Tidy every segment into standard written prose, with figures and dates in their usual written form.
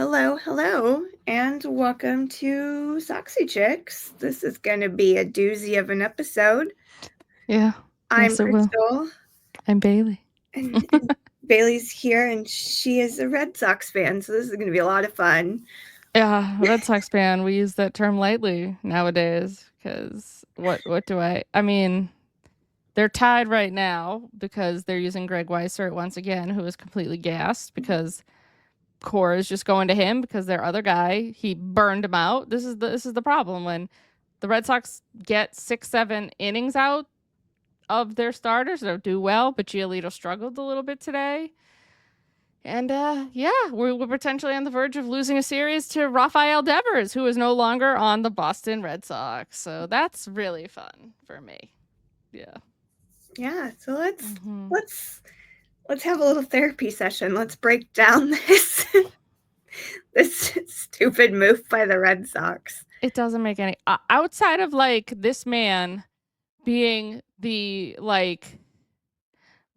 Hello, and welcome to Soxy Chicks. This is going to be a doozy of an episode. Yeah. I'm Yes, it will. Chrystal, I'm Bayleigh. and Bayleigh's here, and she is a Red Sox fan, so this is going to be a lot of fun. Yeah, Red Sox fan. We use that term lightly nowadays because I mean, they're tied right now because they're using Greg Weissert once again, who is completely gassed because Core is just going to him because their other guy, he burned him out. This is the problem when the Red Sox get 6-7 innings out of their starters. They'll do well, but Giolito struggled a little bit today. And we're potentially on the verge of losing a series to Rafael Devers, who is no longer on the Boston Red Sox. So that's really fun for me. Yeah. Yeah, so let's have a little therapy session. Let's break down this stupid move by the Red Sox. It doesn't make any outside of like this man being the like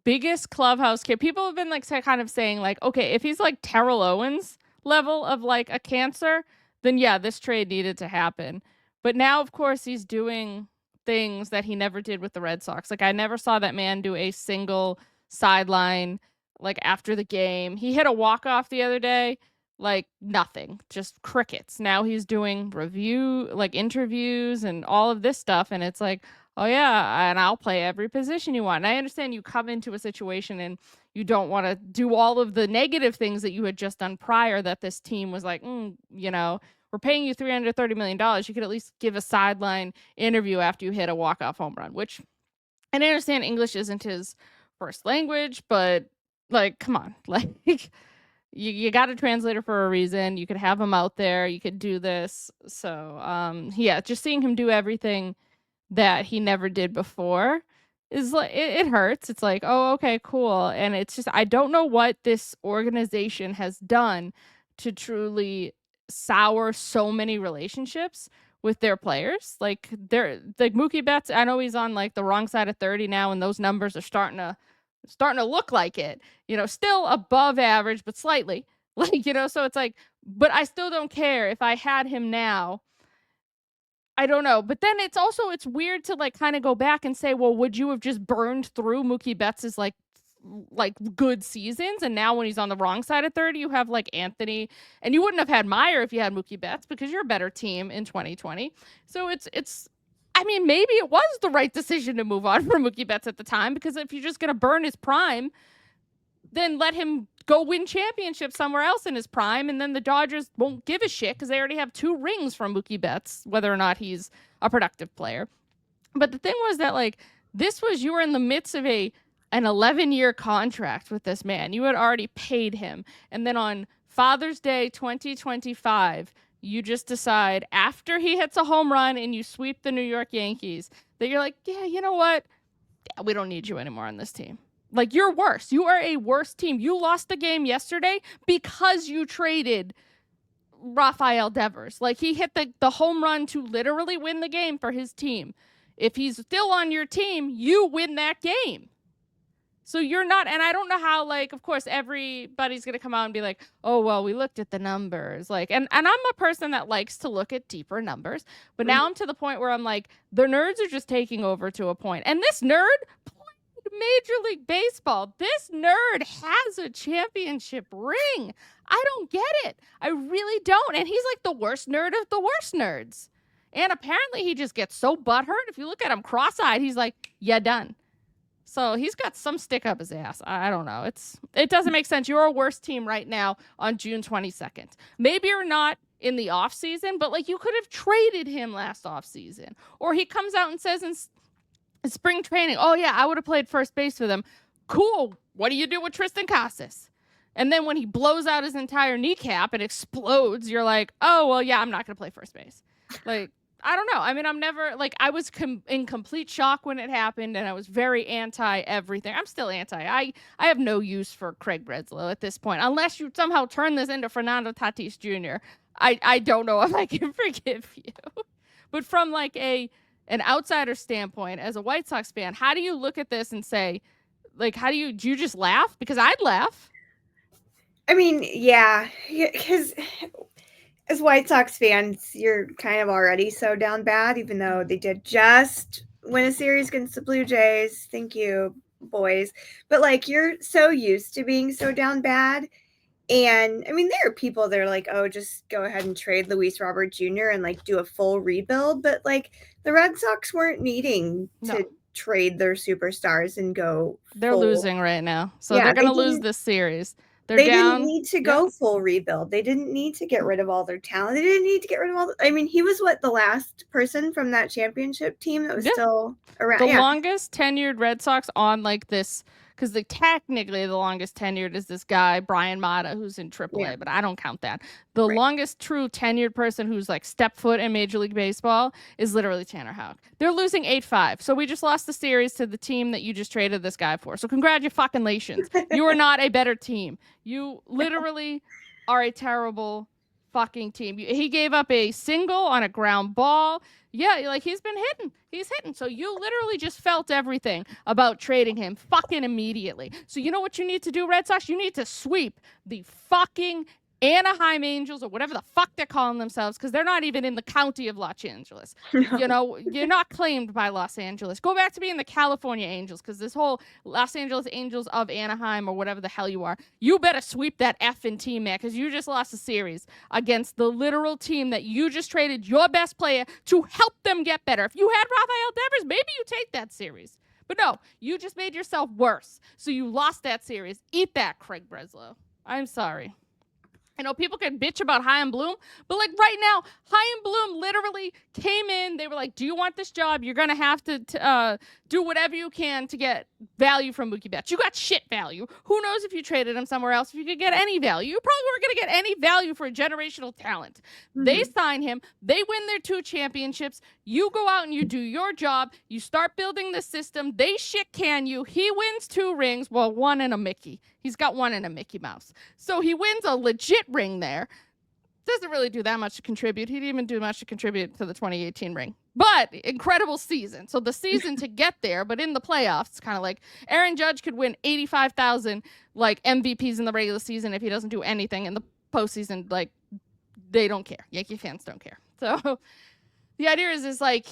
biggest clubhouse kid. People have been like kind of saying like, okay, if he's like Terrell Owens level of like a cancer, then yeah, this trade needed to happen. But now, of course, he's doing things that he never did with the Red Sox. Like I never saw that man do a single sideline like after the game. He hit a walk-off the other day, like nothing, just crickets. Now he's doing like interviews and all of this stuff, and it's like, oh yeah, and I'll play every position you want. And I understand you come into a situation and you don't want to do all of the negative things that you had just done prior, that this team was like, we're paying you $330 million. You could at least give a sideline interview after you hit a walk-off home run, which, and I understand English isn't his first language, but like, come on, like you got a translator for a reason. You could have him out there. You could do this. So, just seeing him do everything that he never did before is like it hurts. It's like, oh, okay, cool. And it's just I don't know what this organization has done to truly sour so many relationships with their players. Like they're like Mookie Betts, I know he's on like the wrong side of 30 now, and those numbers are starting to look like it. Still above average, but slightly. Like, so it's like, but I still don't care if I had him now. I don't know. But then it's weird to like kind of go back and say, well, would you have just burned through Mookie Betts's like good seasons? And now when he's on the wrong side of 30, you have like Anthony, and you wouldn't have had Meyer if you had Mookie Betts because you're a better team in 2020. So I mean, maybe it was the right decision to move on from Mookie Betts at the time, because if you're just going to burn his prime, then let him go win championships somewhere else in his prime, and then the Dodgers won't give a shit because they already have 2 rings from Mookie Betts, whether or not he's a productive player. But the thing was that, like, you were in the midst of an 11-year contract with this man. You had already paid him. And then on Father's Day 2025, you just decide after he hits a home run and you sweep the New York Yankees that you're like, yeah, you know what? Yeah, we don't need you anymore on this team. Like, you're worse. You are a worse team. You lost the game yesterday because you traded Rafael Devers. Like, he hit the home run to literally win the game for his team. If he's still on your team, you win that game. So you're not, and I don't know how, like, of course, everybody's going to come out and be like, oh, well, we looked at the numbers. Like, and I'm a person that likes to look at deeper numbers. But now I'm to the point where I'm like, the nerds are just taking over to a point. And this nerd Major League Baseball. This nerd has a championship ring. I don't get it. I really don't. And he's like the worst nerd of the worst nerds. And apparently he just gets so butthurt. If you look at him cross-eyed, he's like, yeah, done. So he's got some stick up his ass. I don't know. It doesn't make sense. You're a worse team right now on June 22nd. Maybe you're not in the offseason, but like you could have traded him last offseason. Or he comes out and says in spring training, oh yeah, I would have played first base with him. Cool. What do you do with Tristan Casas? And then when he blows out his entire kneecap and explodes, you're like, oh, well, yeah, I'm not going to play first base. Like, I don't know. I mean, I'm never, like, I was in complete shock when it happened, and I was very anti everything. I'm still anti. I have no use for Craig Breslow at this point, unless you somehow turn this into Fernando Tatis Jr. I don't know if I can forgive you. But from like an outsider standpoint, as a White Sox fan, how do you look at this and say, like, do you just laugh? Because I'd laugh. I mean, yeah, because as White Sox fans, you're kind of already so down bad, even though they did just win a series against the Blue Jays. Thank you, boys. But like, you're so used to being so down bad. And I mean, there are people that are like, oh, just go ahead and trade Luis Robert Jr. and like do a full rebuild. But like, the Red Sox weren't needing to trade their superstars and go. They're losing right now. So Yeah, they're going to lose this series. They didn't need to go full rebuild. They didn't need to get rid of all their talent. They didn't need to get rid of all. I mean, he was the last person from that championship team that was still around. The longest tenured Red Sox on like this, because technically the longest tenured is this guy, Brian Mata, who's in AAA, but I don't count that. The longest true tenured person who's like stepped foot in Major League Baseball is literally Tanner Houck. They're losing 8-5. So we just lost the series to the team that you just traded this guy for. So congratulations. You are not a better team. You literally are a terrible fucking team. He gave up a single on a ground ball. Yeah, like he's been hitting. He's hitting. So you literally just felt everything about trading him fucking immediately. So you know what you need to do, Red Sox? You need to sweep the fucking Anaheim Angels or whatever the fuck they're calling themselves, because they're not even in the county of Los Angeles. No. You know, you're not claimed by Los Angeles. Go back to being the California Angels, because this whole Los Angeles Angels of Anaheim or whatever the hell you are, you better sweep that effing team, man, because you just lost a series against the literal team that you just traded your best player to help them get better. If you had Rafael Devers, maybe you take that series. But no, you just made yourself worse. So you lost that series. Eat that, Craig Breslow. I'm sorry. I know people can bitch about Chaim Bloom, but like right now, Chaim Bloom literally came in. They were like, do you want this job? You're going to have to do whatever you can to get value from Mookie Betts. You got shit value. Who knows if you traded him somewhere else, if you could get any value. You probably weren't going to get any value for a generational talent. Mm-hmm. They sign him. They win their 2 championships. You go out and you do your job. You start building the system. They shit can you. He wins 2 rings. Well, 1 and a Mickey. He's got 1 and a Mickey Mouse. So he wins a legit ring there. Doesn't really do that much to contribute. He didn't even do much to contribute to the 2018 ring. But incredible season. So the season to get there, but in the playoffs, it's kind of like Aaron Judge could win 85,000 like MVPs in the regular season if he doesn't do anything in the postseason. Like, they don't care. Yankee fans don't care. So the idea is like,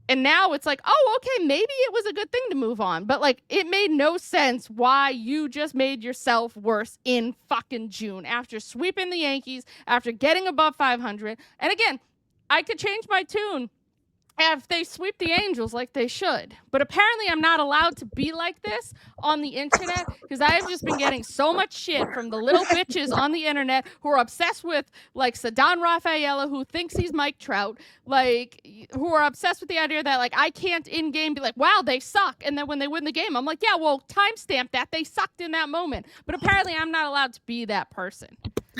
and now it's like, oh, okay, maybe it was a good thing to move on. But, like, it made no sense why you just made yourself worse in fucking June after sweeping the Yankees, after getting above 500. And, again, I could change my tune if they sweep the Angels like they should. But apparently I'm not allowed to be like this on the internet, because I have just been getting so much shit from the little bitches on the internet who are obsessed with, like, Ceddanne Rafaela, who thinks he's Mike Trout, like, who are obsessed with the idea that, like, I can't in-game be like, wow, they suck. And then when they win the game, I'm like, yeah, well, timestamp that. They sucked in that moment. But apparently I'm not allowed to be that person.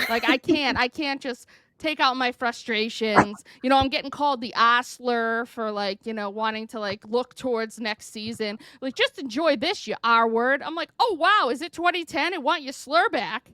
Like, I can't just take out my frustrations. You know, I'm getting called the Osler for, like, you know, wanting to, like, look towards next season. Like, just enjoy this, you R-word. I'm like, oh, wow, is it 2010? I want your slur back.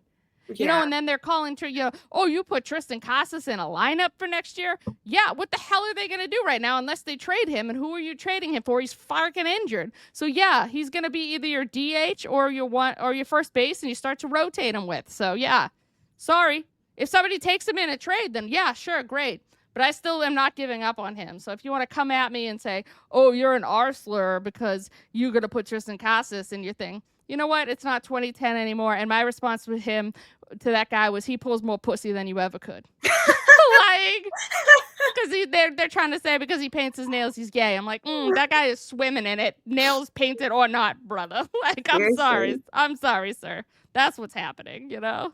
Yeah. You know, and then they're calling to, you know, oh, you put Tristan Casas in a lineup for next year? Yeah, what the hell are they going to do right now unless they trade him? And who are you trading him for? He's fucking injured. So, yeah, he's going to be either your DH or your first base, and you start to rotate him with. So, yeah, sorry. If somebody takes him in a trade, then yeah, sure, great. But I still am not giving up on him. So if you want to come at me and say, oh, you're an R-slur because you're going to put Tristan Casas in your thing, you know what? It's not 2010 anymore. And my response to that guy was, he pulls more pussy than you ever could. Like, because they're trying to say because he paints his nails, he's gay. I'm like, that guy is swimming in it, nails painted or not, brother. Like, I'm sorry, sir. That's what's happening, you know?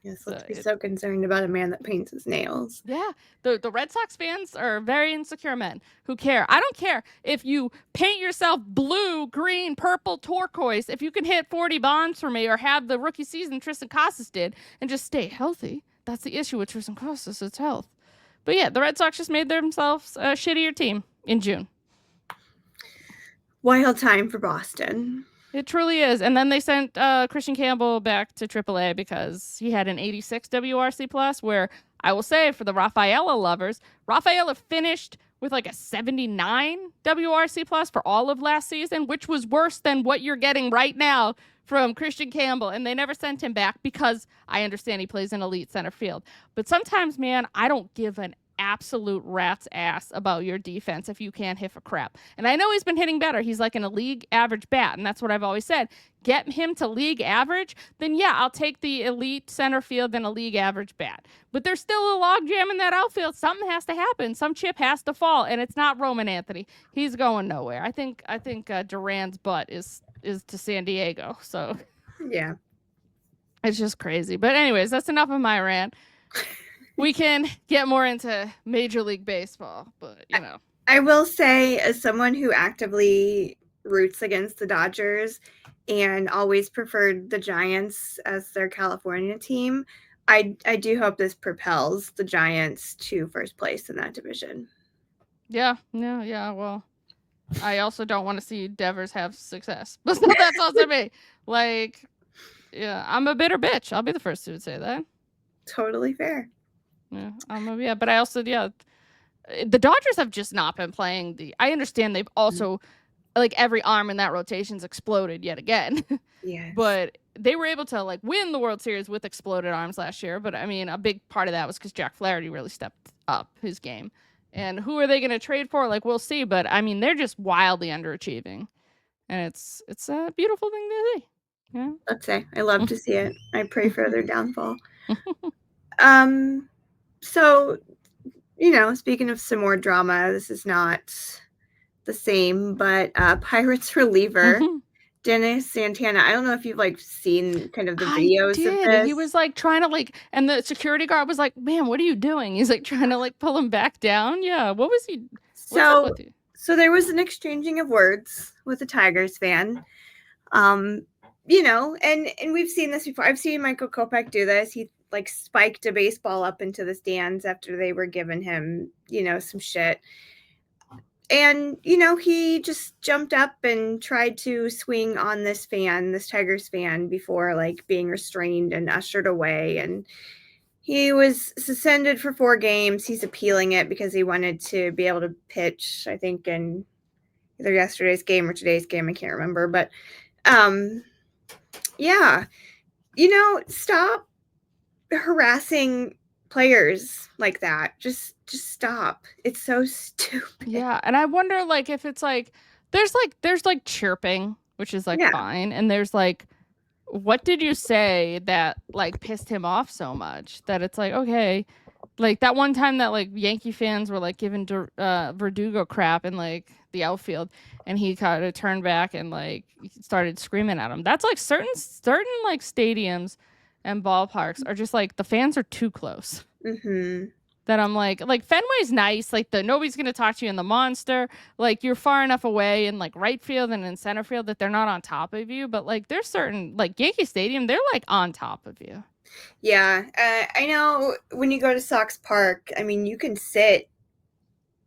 Yes, let's be so concerned about a man that paints his nails. Yeah, the Red Sox fans are very insecure men who care. I don't care if you paint yourself blue, green, purple, turquoise. If you can hit 40 bombs for me or have the rookie season Tristan Casas did and just stay healthy. That's the issue with Tristan Casas, it's health. But yeah, the Red Sox just made themselves a shittier team in June. Wild time for Boston. It truly is. And then they sent Christian Campbell back to AAA because he had an 86 WRC plus, where I will say for the Rafaela lovers, Rafaela finished with like a 79 WRC plus for all of last season, which was worse than what you're getting right now from Christian Campbell, and they never sent him back because I understand he plays in elite center field. But sometimes, man, I don't give an absolute rat's ass about your defense if you can't hit for crap. And I know he's been hitting better. He's like in a league average bat, and that's what I've always said. Get him to league average, then yeah, I'll take the elite center field and a league average bat. But there's still a log jam in that outfield. Something has to happen. Some chip has to fall, and it's not Roman Anthony. He's going nowhere. I think Duran's butt is to San Diego. So yeah, it's just crazy. But anyways, that's enough of my rant. We can get more into Major League Baseball, but you know. I will say, as someone who actively roots against the Dodgers and always preferred the Giants as their California team, I do hope this propels the Giants to first place in that division. Yeah. Well, I also don't want to see Devers have success. But that's also me. Like, yeah, I'm a bitter bitch. I'll be the first to say that. Totally fair. Yeah, but I also, the Dodgers have just not been playing I understand they've also, like, every arm in that rotation's exploded yet again. Yes. But they were able to, like, win the World Series with exploded arms last year. But, I mean, a big part of that was because Jack Flaherty really stepped up his game. And who are they going to trade for? Like, we'll see. But, I mean, they're just wildly underachieving. And it's a beautiful thing to see. Yeah. Let's say. I love to see it. I pray for their downfall. So, speaking of some more drama, this is not the same, but Pirates reliever Dennis Santana. I don't know if you've seen kind of the videos of this. He was trying to and the security guard was like, "Man, what are you doing?" He's trying to pull him back down. Yeah, what was he? What's up with you? So there was an exchanging of words with a Tigers fan. And we've seen this before. I've seen Michael Kopech do this. He spiked a baseball up into the stands after they were giving him, some shit. And, he just jumped up and tried to swing on this Tigers fan before being restrained and ushered away. And he was suspended for 4 games. He's appealing it because he wanted to be able to pitch, I think, in either yesterday's game or today's game. I can't remember. But, yeah, stop harassing players like that. Just stop. It's so stupid. Yeah, and I wonder if it's there's chirping, which is fine, and there's what did you say that pissed him off so much that it's okay, that one time that Yankee fans were giving Verdugo crap in the outfield, and he kind of turned back and started screaming at him. That's certain stadiums and ballparks are just the fans are too close. Mm-hmm. That I'm Fenway's nice. Nobody's gonna talk to you in the Monster. You're far enough away in right field and in center field that they're not on top of you. But there's certain Yankee Stadium, they're on top of you. Yeah, I know when you go to Sox Park, I mean, you can sit,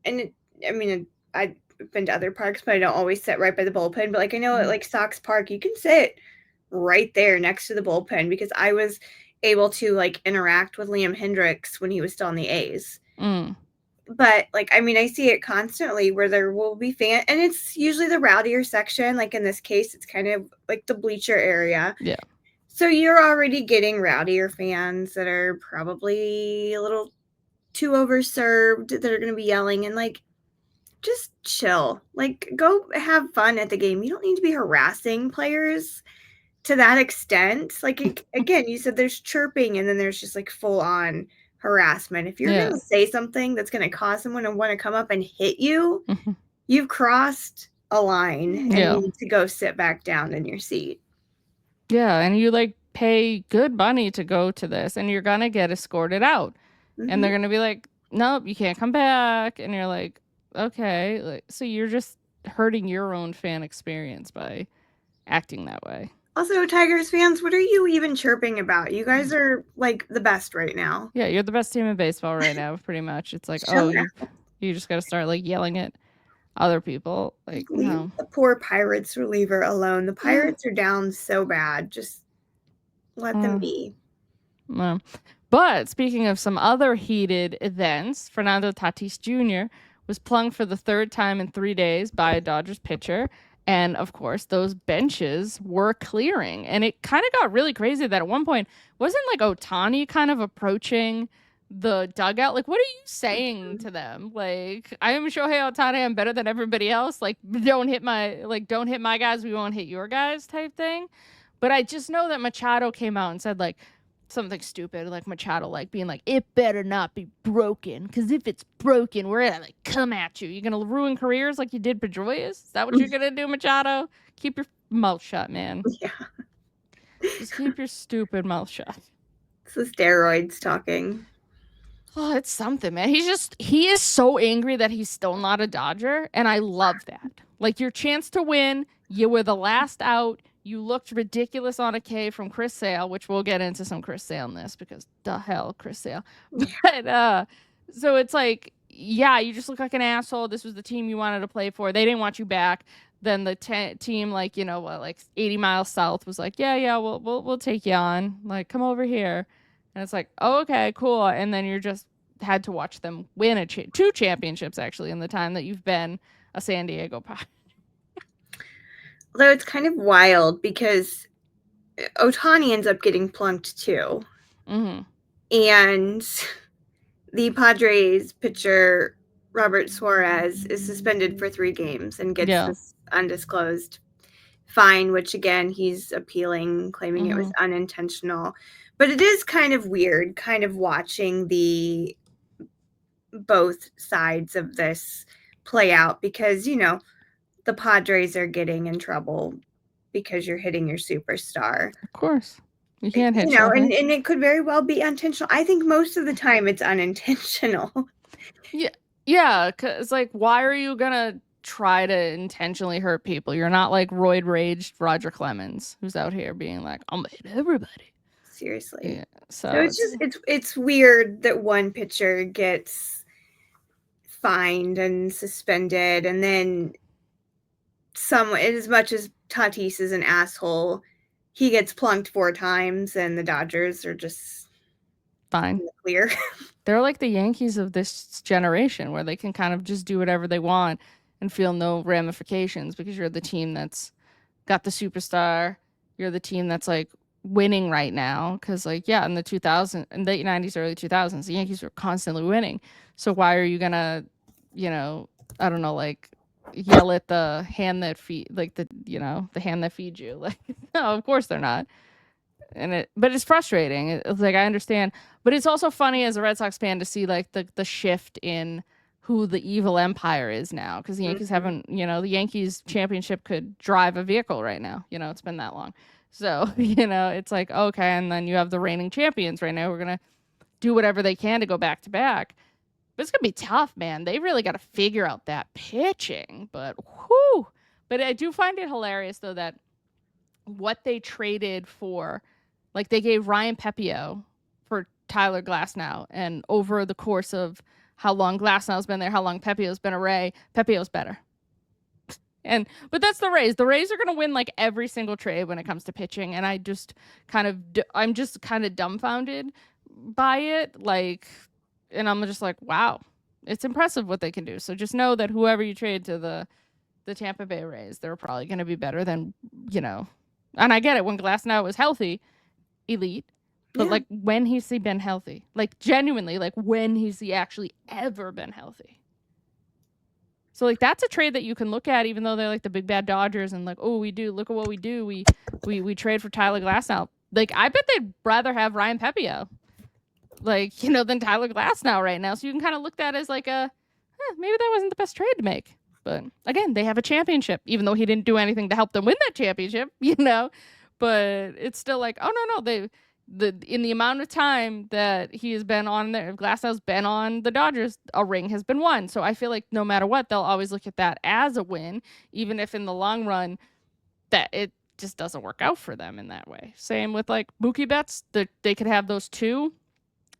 and I've been to other parks, but I don't always sit right by the bullpen. But I know at Sox Park, you can sit right there next to the bullpen because I was able to interact with Liam Hendricks when he was still on the A's. But I see it constantly where there will be fans, and it's usually the rowdier section. In this case, it's kind of the bleacher area. Yeah. So you're already getting rowdier fans that are probably a little too overserved, that are going to be yelling, and just chill. Go have fun at the game. You don't need to be harassing players to that extent. Again, you said there's chirping, and then there's just full on harassment. If you're going to say something that's going to cause someone to want to come up and hit you, you've crossed a line, and you need to go sit back down in your seat. Yeah, and you pay good money to go to this, and you're going to get escorted out. And they're going to be nope, you can't come back. And you're okay. So you're just hurting your own fan experience by acting that way. Also, Tigers fans, what are you even chirping about? You guys are the best right now. Yeah, you're the best team in baseball right now, pretty much. It's you just got to start yelling at other people. Leave the poor Pirates reliever alone. The Pirates are down so bad. Just let them be. But speaking of some other heated events, Fernando Tatis Jr. was plunked for the 3rd time in 3 days by a Dodgers pitcher. And of course, those benches were clearing. And it kind of got really crazy that at one point, wasn't like Ohtani kind of approaching the dugout? Like, what are you saying to them? Like, I am Shohei Ohtani, I'm better than everybody else. Like, don't hit my guys, we won't hit your guys type thing. But I just know that Machado came out and said, like, something stupid, like Machado, like being like, it better not be broken, because if it's broken, we're gonna like come at you. You're gonna ruin careers like you did Pedroias? Is that what you're gonna do, Machado? Keep your mouth shut, man. Yeah. Just keep your stupid mouth shut. It's the steroids talking. Oh, it's something, man. He is so angry that he's still not a Dodger, and I love that. Like, your chance to win, you were the last out. You looked ridiculous on a K from Chris Sale, which we'll get into some Chris Sale in this because the hell, Chris Sale. But so it's like, yeah, you just look like an asshole. This was the team you wanted to play for. They didn't want you back. Then the team, like, like 80 miles south was like, yeah, we'll take you on. Like, come over here. And it's like, oh, okay, cool. And then you're just had to watch them win two championships, actually, in the time that you've been a San Diego Padre. Although it's kind of wild because Ohtani ends up getting plunked too. Mm-hmm. And the Padres pitcher, Robert Suarez, is suspended for 3 games and gets this undisclosed fine, which again, he's appealing, claiming it was unintentional. But it is kind of weird, kind of watching both sides of this play out because, the Padres are getting in trouble because you're hitting your superstar. Of course. You can't hit and it could very well be intentional. I think most of the time it's unintentional. Yeah, because, like, why are you going to try to intentionally hurt people? You're not like roid-raged Roger Clemens, who's out here being like, I'm going to hit everybody. Seriously. Yeah, so it's weird that one pitcher gets fined and suspended, and then as much as Tatis is an asshole, he gets plunked 4 times, and the Dodgers are just fine. Clear. They're like the Yankees of this generation, where they can kind of just do whatever they want and feel no ramifications because you're the team that's got the superstar. You're the team that's like winning right now. Because, like, yeah, in the late 90s, early 2000s, the Yankees were constantly winning. So why are you gonna, I don't know, like, yell at the hand that feed, like, the hand that feeds you? Like, no, of course they're not. But it's frustrating. It's like, I understand, but it's also funny as a Red Sox fan to see like the shift in who the evil empire is now, because the Yankees haven't, the Yankees championship could drive a vehicle right now. It's been that long. So, it's like, okay, and then you have the reigning champions right now. We're gonna do whatever they can to go back to back. But it's gonna be tough, man. They really got to figure out that pitching. But whoo! But I do find it hilarious though that what they traded for. Like, they gave Ryan Pepiot for Tyler Glasnow, and over the course of how long Glasnow's been there, how long Pepiot's been a Ray, Pepiot's better. But that's the Rays. The Rays are going to win like every single trade when it comes to pitching, and I'm just kind of dumbfounded by it. Like, and I'm just like, wow, it's impressive what they can do. So just know that whoever you trade to the Tampa Bay Rays, they're probably going to be better than, and I get it, when Glasnow was healthy, elite, but like, when has he been healthy? Like, genuinely, like, when has he actually ever been healthy? So like, that's a trade that you can look at, even though they're like the big bad Dodgers and like, oh, look at what we do, we trade for Tyler Glasnow. Like, I bet they'd rather have Ryan Pepiot, like, than Tyler Glasnow right now. So you can kind of look at it as like maybe that wasn't the best trade to make. But again, they have a championship, even though he didn't do anything to help them win that championship, But it's still like, oh no, in the amount of time that he has been on there, Glasnow's been on the Dodgers, a ring has been won. So I feel like no matter what, they'll always look at that as a win, even if in the long run that it just doesn't work out for them in that way. Same with like Mookie Betts, they could have those 2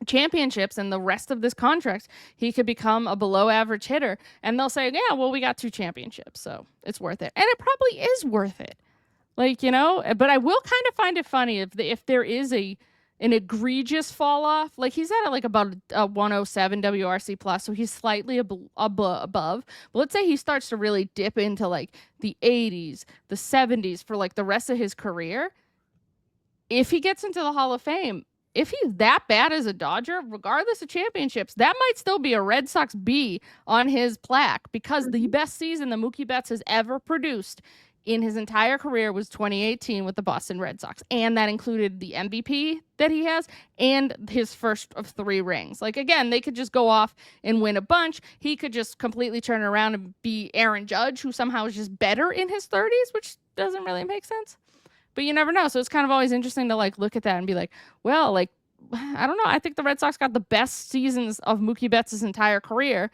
championships and the rest of this contract, he could become a below average hitter, and they'll say, yeah, well, we got 2 championships, so it's worth it. And it probably is worth it. Like, but I will kind of find it funny if there is a an egregious fall off. Like he's at like about a 107 WRC plus, so he's slightly above. But let's say he starts to really dip into like the 80s, the 70s for like the rest of his career. If he gets into the Hall of Fame, if he's that bad as a Dodger, regardless of championships, that might still be a Red Sox B on his plaque, because the best season that Mookie Betts has ever produced in his entire career was 2018 with the Boston Red Sox. And that included the MVP that he has and his first of 3 rings. Like, again, they could just go off and win a bunch. He could just completely turn around and be Aaron Judge, who somehow is just better in his 30s, which doesn't really make sense. But you never know. So it's kind of always interesting to like look at that and be like, well, like, I don't know. I think the Red Sox got the best seasons of Mookie Betts' entire career,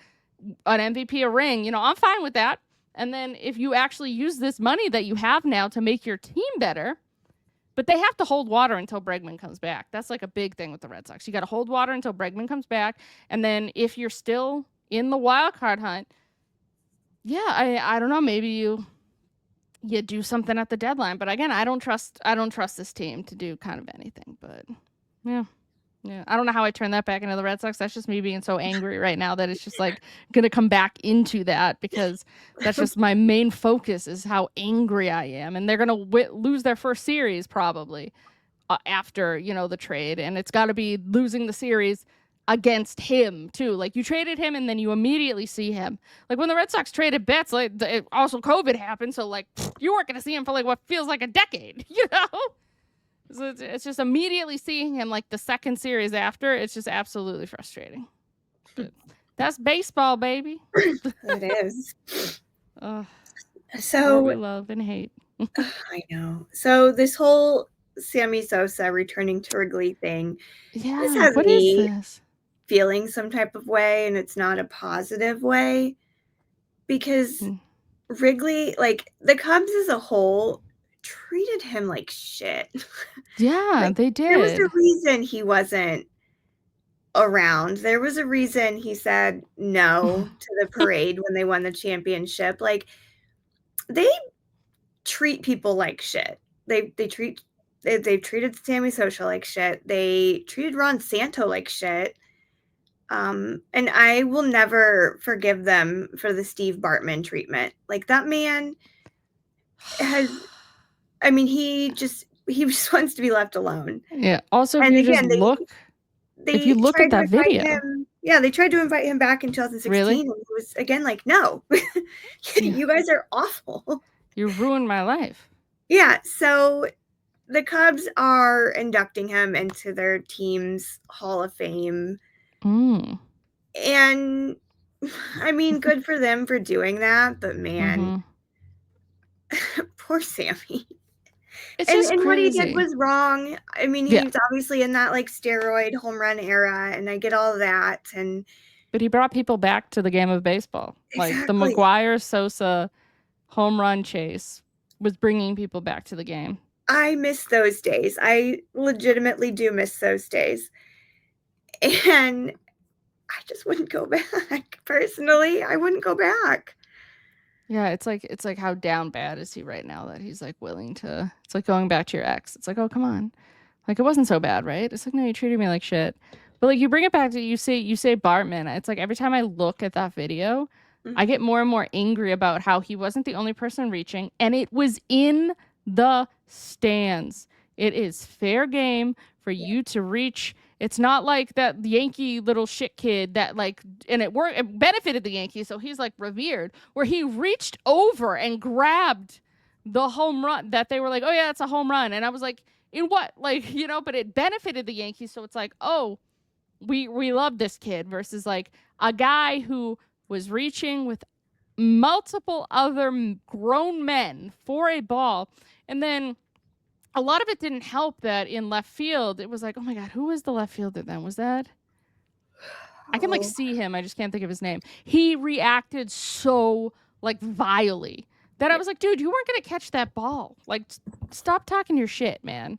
an MVP, a ring. You know, I'm fine with that. And then if you actually use this money that you have now to make your team better, but they have to hold water until Bregman comes back. That's like a big thing with the Red Sox. You got to hold water until Bregman comes back. And then if you're still in the wild card hunt, yeah, I don't know. Maybe you do something at the deadline. But again, I don't trust this team to do kind of anything. But yeah. I don't know how I turn that back into the Red Sox. That's just me being so angry right now that it's just like going to come back into that, because that's just my main focus is how angry I am. And they're going to lose their first series probably after, you know, the trade. And it's got to be losing the series against him too. Like, you traded him and then you immediately see him. Like when the Red Sox traded Betts, like also COVID happened. So like you weren't going to see him for like what feels like a decade, you know? So it's just immediately seeing him like the second series after. It's just absolutely frustrating. But that's baseball, baby. It is. So we love and hate. I know. So this whole Sammy Sosa returning to Wrigley thing, this has me feeling some type of way, and it's not a positive way, because Wrigley, like the Cubs as a whole, treated him like shit. Yeah, like, they did. There was a reason he wasn't around. There was a reason he said no to the parade when they won the championship. Like, they treat people like shit. They've treated Sammy Sosa like shit. They treated Ron Santo like shit. And I will never forgive them for the Steve Bartman treatment. Like, that man has, I mean, he just wants to be left alone. Yeah. Also, if you just look at that video. They tried to invite him back in 2016. Really? And he was, again, like, no. You guys are awful. You ruined my life. Yeah. So the Cubs are inducting him into their team's Hall of Fame. And, I mean, good for them for doing that. But, man, poor Sammy. And what he did was wrong. I mean, he was obviously in that like steroid home run era, and I get all of that. But he brought people back to the game of baseball. Exactly. Like the McGuire Sosa home run chase was bringing people back to the game. I miss those days. I legitimately do miss those days. And I just wouldn't go back. Personally, I wouldn't go back. Yeah, it's like how down bad is he right now that he's like willing to. It's like going back to your ex. It's like, oh, come on, like it wasn't so bad, right? It's like, no, you treated me like shit. But like you bring it back to you say Bartman. It's like every time I look at that video, I get more and more angry about how he wasn't the only person reaching, and it was in the stands. It is fair game for you to reach. It's not like that Yankee little shit kid that like, and it benefited the Yankees, so he's like revered, where he reached over and grabbed the home run that they were like, oh yeah, it's a home run. And I was like, in what? Like, you know, but it benefited the Yankees, so it's like, oh, we love this kid, versus like a guy who was reaching with multiple other grown men for a ball. And then a lot of it didn't help that in left field, it was like, oh my God, who was the left fielder then? Was that? I can like see him. I just can't think of his name. He reacted so like vilely that I was like, dude, you weren't going to catch that ball. Like, stop talking your shit, man.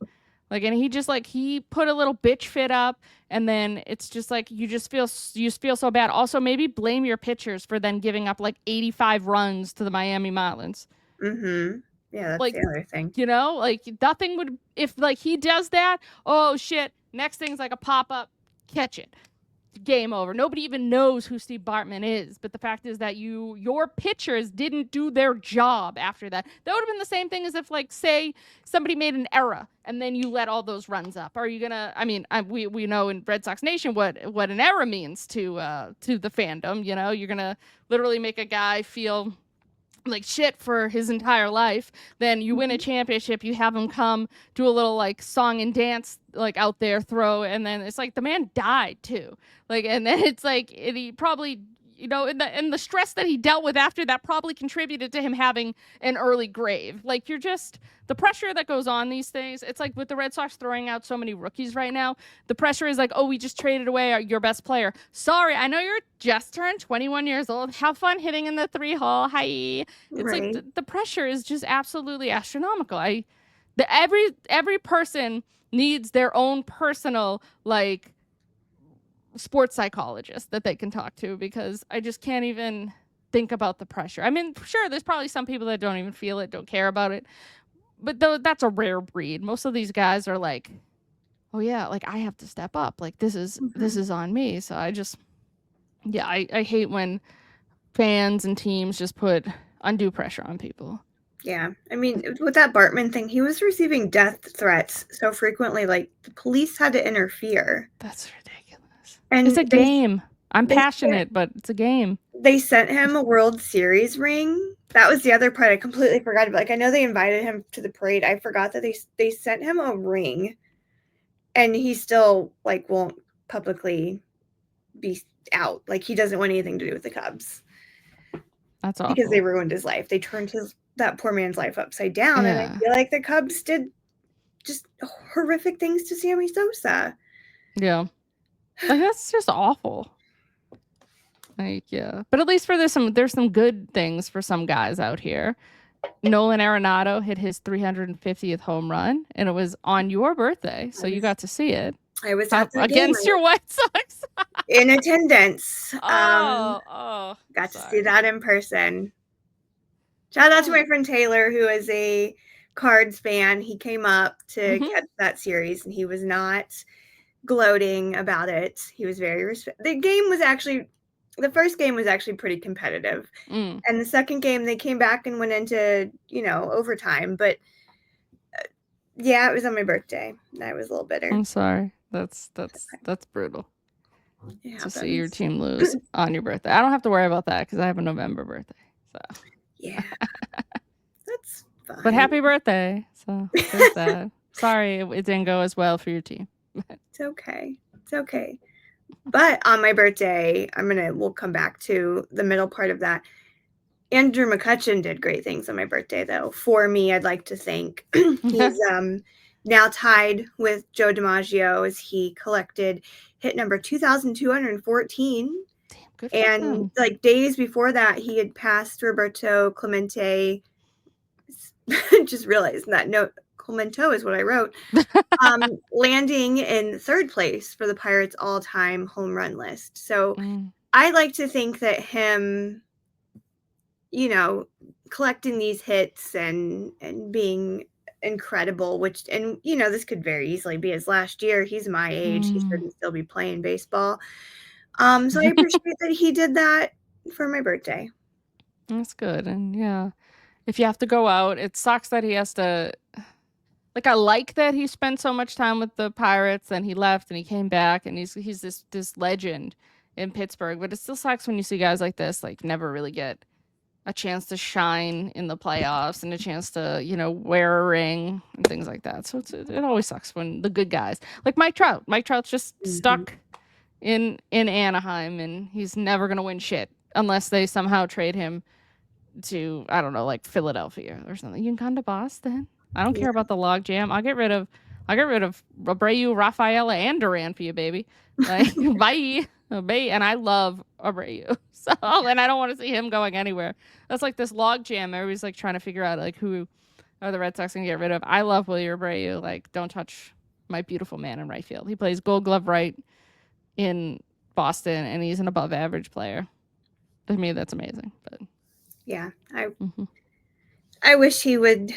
Like, and he just like, he put a little bitch fit up, and then it's just like, you feel so bad. Also, maybe blame your pitchers for then giving up like 85 runs to the Miami Marlins. Yeah, that's like, the other thing. You know, like nothing would, if like he does that, oh shit, Next thing's like a pop-up, catch it. Game over. Nobody even knows who Steve Bartman is, but the fact is that your pitchers didn't do their job after that. That would have been the same thing as if, like, say somebody made an error and then you let all those runs up. Are you gonna? I mean, we know in Red Sox Nation what an error means to the fandom. You know, you're gonna literally make a guy feel like shit for his entire life. Then you win a championship, you have him come do a little like song and dance like out there throw, and then it's like the man died too, like, and then it's like he probably, you know, and the stress that he dealt with after that probably contributed to him having an early grave. Like, you're just, the pressure that goes on these things, it's like with the Red Sox throwing out so many rookies right now, the pressure is like, oh, we just traded away your best player. Sorry, I know you're just turned 21 years old. Have fun hitting in the 3-hole. Hi. It's Right. like the pressure is just absolutely astronomical. Every person needs their own personal, like, sports psychologist that they can talk to, because I just can't even think about the pressure. I mean, sure, there's probably some people that don't even feel it, don't care about it, but that's a rare breed. Most of these guys are like, oh yeah, like, I have to step up. Like, this is on me. So I just, yeah, I hate when fans and teams just put undue pressure on people. Yeah. I mean, with that Bartman thing, he was receiving death threats so frequently, like, the police had to interfere. That's ridiculous. And it's a game. I'm passionate, but it's a game. They sent him a World Series ring. That was the other part I completely forgot about. Like, I know they invited him to the parade. I forgot that they sent him a ring, and he still, like, won't publicly be out. Like, he doesn't want anything to do with the Cubs. That's awful. Because they ruined his life. They turned that poor man's life upside down. Yeah. And I feel like the Cubs did just horrific things to Sammy Sosa. Yeah. Like, that's just awful. Like, yeah. But at least there's some good things for some guys out here. Nolan Arenado hit his 350th home run, and it was on your birthday, so you got to see it. I was at the against game. Your White Sox. In attendance. Got to see that in person. Shout out to my friend Taylor, who is a Cards fan. He came up to catch that series, and he was not gloating about it. He was very the first game was actually pretty competitive. And the second game, they came back and went into, overtime. But yeah, it was on my birthday. I was a little bitter. I'm sorry. That's brutal. To see your team lose on your birthday. I don't have to worry about that because I have a November birthday. So yeah, that's fine. But happy birthday. So there's that. Sorry it didn't go as well for your team. It's okay. It's okay. But on my birthday, we'll come back to the middle part of that. Andrew McCutchen did great things on my birthday, though. For me, I'd like to think he's now tied with Joe DiMaggio as he collected hit number 2,214. Damn, good for and him. Like days before that, he had passed Roberto Clemente. Just realized that note. Clemento is what I wrote. Landing in third place for the Pirates' all-time home run list. So I like to think that him, collecting these hits and being incredible, this could very easily be his last year. He's my age. He shouldn't still be playing baseball. So I appreciate that he did that for my birthday. That's good. And yeah, if you have to go out, it sucks that he has to. Like, I like that he spent so much time with the Pirates and he left and he came back and he's this legend in Pittsburgh. But it still sucks when you see guys like this, like, never really get a chance to shine in the playoffs and a chance to, wear a ring and things like that. So it always sucks when the good guys, like Mike Trout's just stuck in Anaheim and he's never going to win shit unless they somehow trade him to, I don't know, like Philadelphia or something. You can come to Boston. I don't care about the log jam. I'll get rid of Abreu, Rafael, and Duran for you, baby. Like, bye. And I love Abreu. So, and I don't want to see him going anywhere. That's like this log jam. Everybody's like trying to figure out like who are the Red Sox gonna get rid of. I love Wilyer Abreu. Like, don't touch my beautiful man in right field. He plays Gold Glove right in Boston, and he's an above average player. To me, that's amazing. But yeah, I wish he would.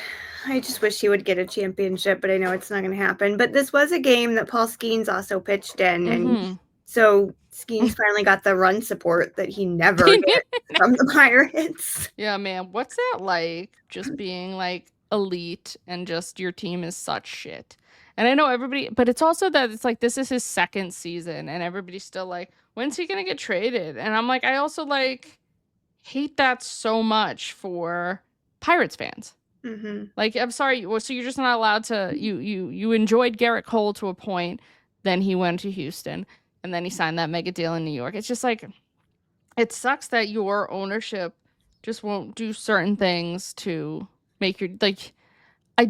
I just wish he would get a championship, but I know it's not going to happen. But this was a game that Paul Skeens also pitched in, and so Skeens finally got the run support that he never get from the Pirates. Yeah, man, what's that like? Just being like elite and just your team is such shit. And I know everybody, but it's also that it's like this is his second season, and everybody's still like, when's he gonna get traded? And I'm like, I also like hate that so much for Pirates fans. Mm-hmm. Like, I'm sorry, so you're just not allowed to. You enjoyed Garrett Cole to a point, then he went to Houston, and then he signed that mega deal in New York. It's just like, it sucks that your ownership just won't do certain things to make your like.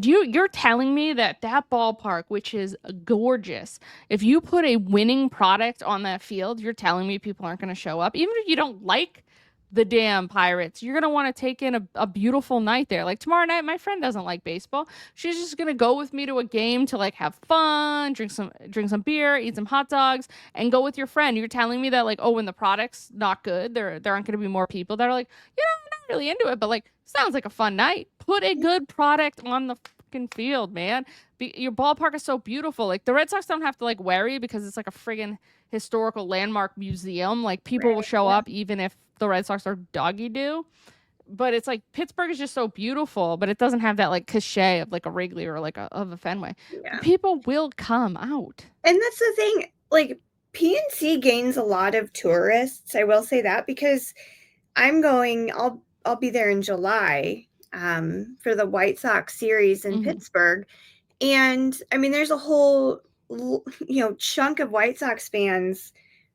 You're telling me that ballpark, which is gorgeous, if you put a winning product on that field, you're telling me people aren't going to show up, even if you don't like the damn Pirates. You're gonna want to take in a beautiful night there. Like tomorrow night, my friend doesn't like baseball. She's just gonna go with me to a game to like have fun, drink some beer, eat some hot dogs, and go with your friend. You're telling me that like, oh, when the product's not good, there aren't gonna be more people that are like, you know, I'm not really into it, but like sounds like a fun night. Put a good product on the fucking field, man. Your ballpark is so beautiful. Like the Red Sox don't have to like worry because it's like a friggin' historical landmark museum. Like people will show up even if the Red Sox are doggy do. But it's like Pittsburgh is just so beautiful, but it doesn't have that like cachet of like a Wrigley or like of a Fenway. Yeah. People will come out. And that's the thing, like PNC gains a lot of tourists. I will say that because I'll be there in July for the White Sox series in Pittsburgh. And I mean, there's a whole, chunk of White Sox fans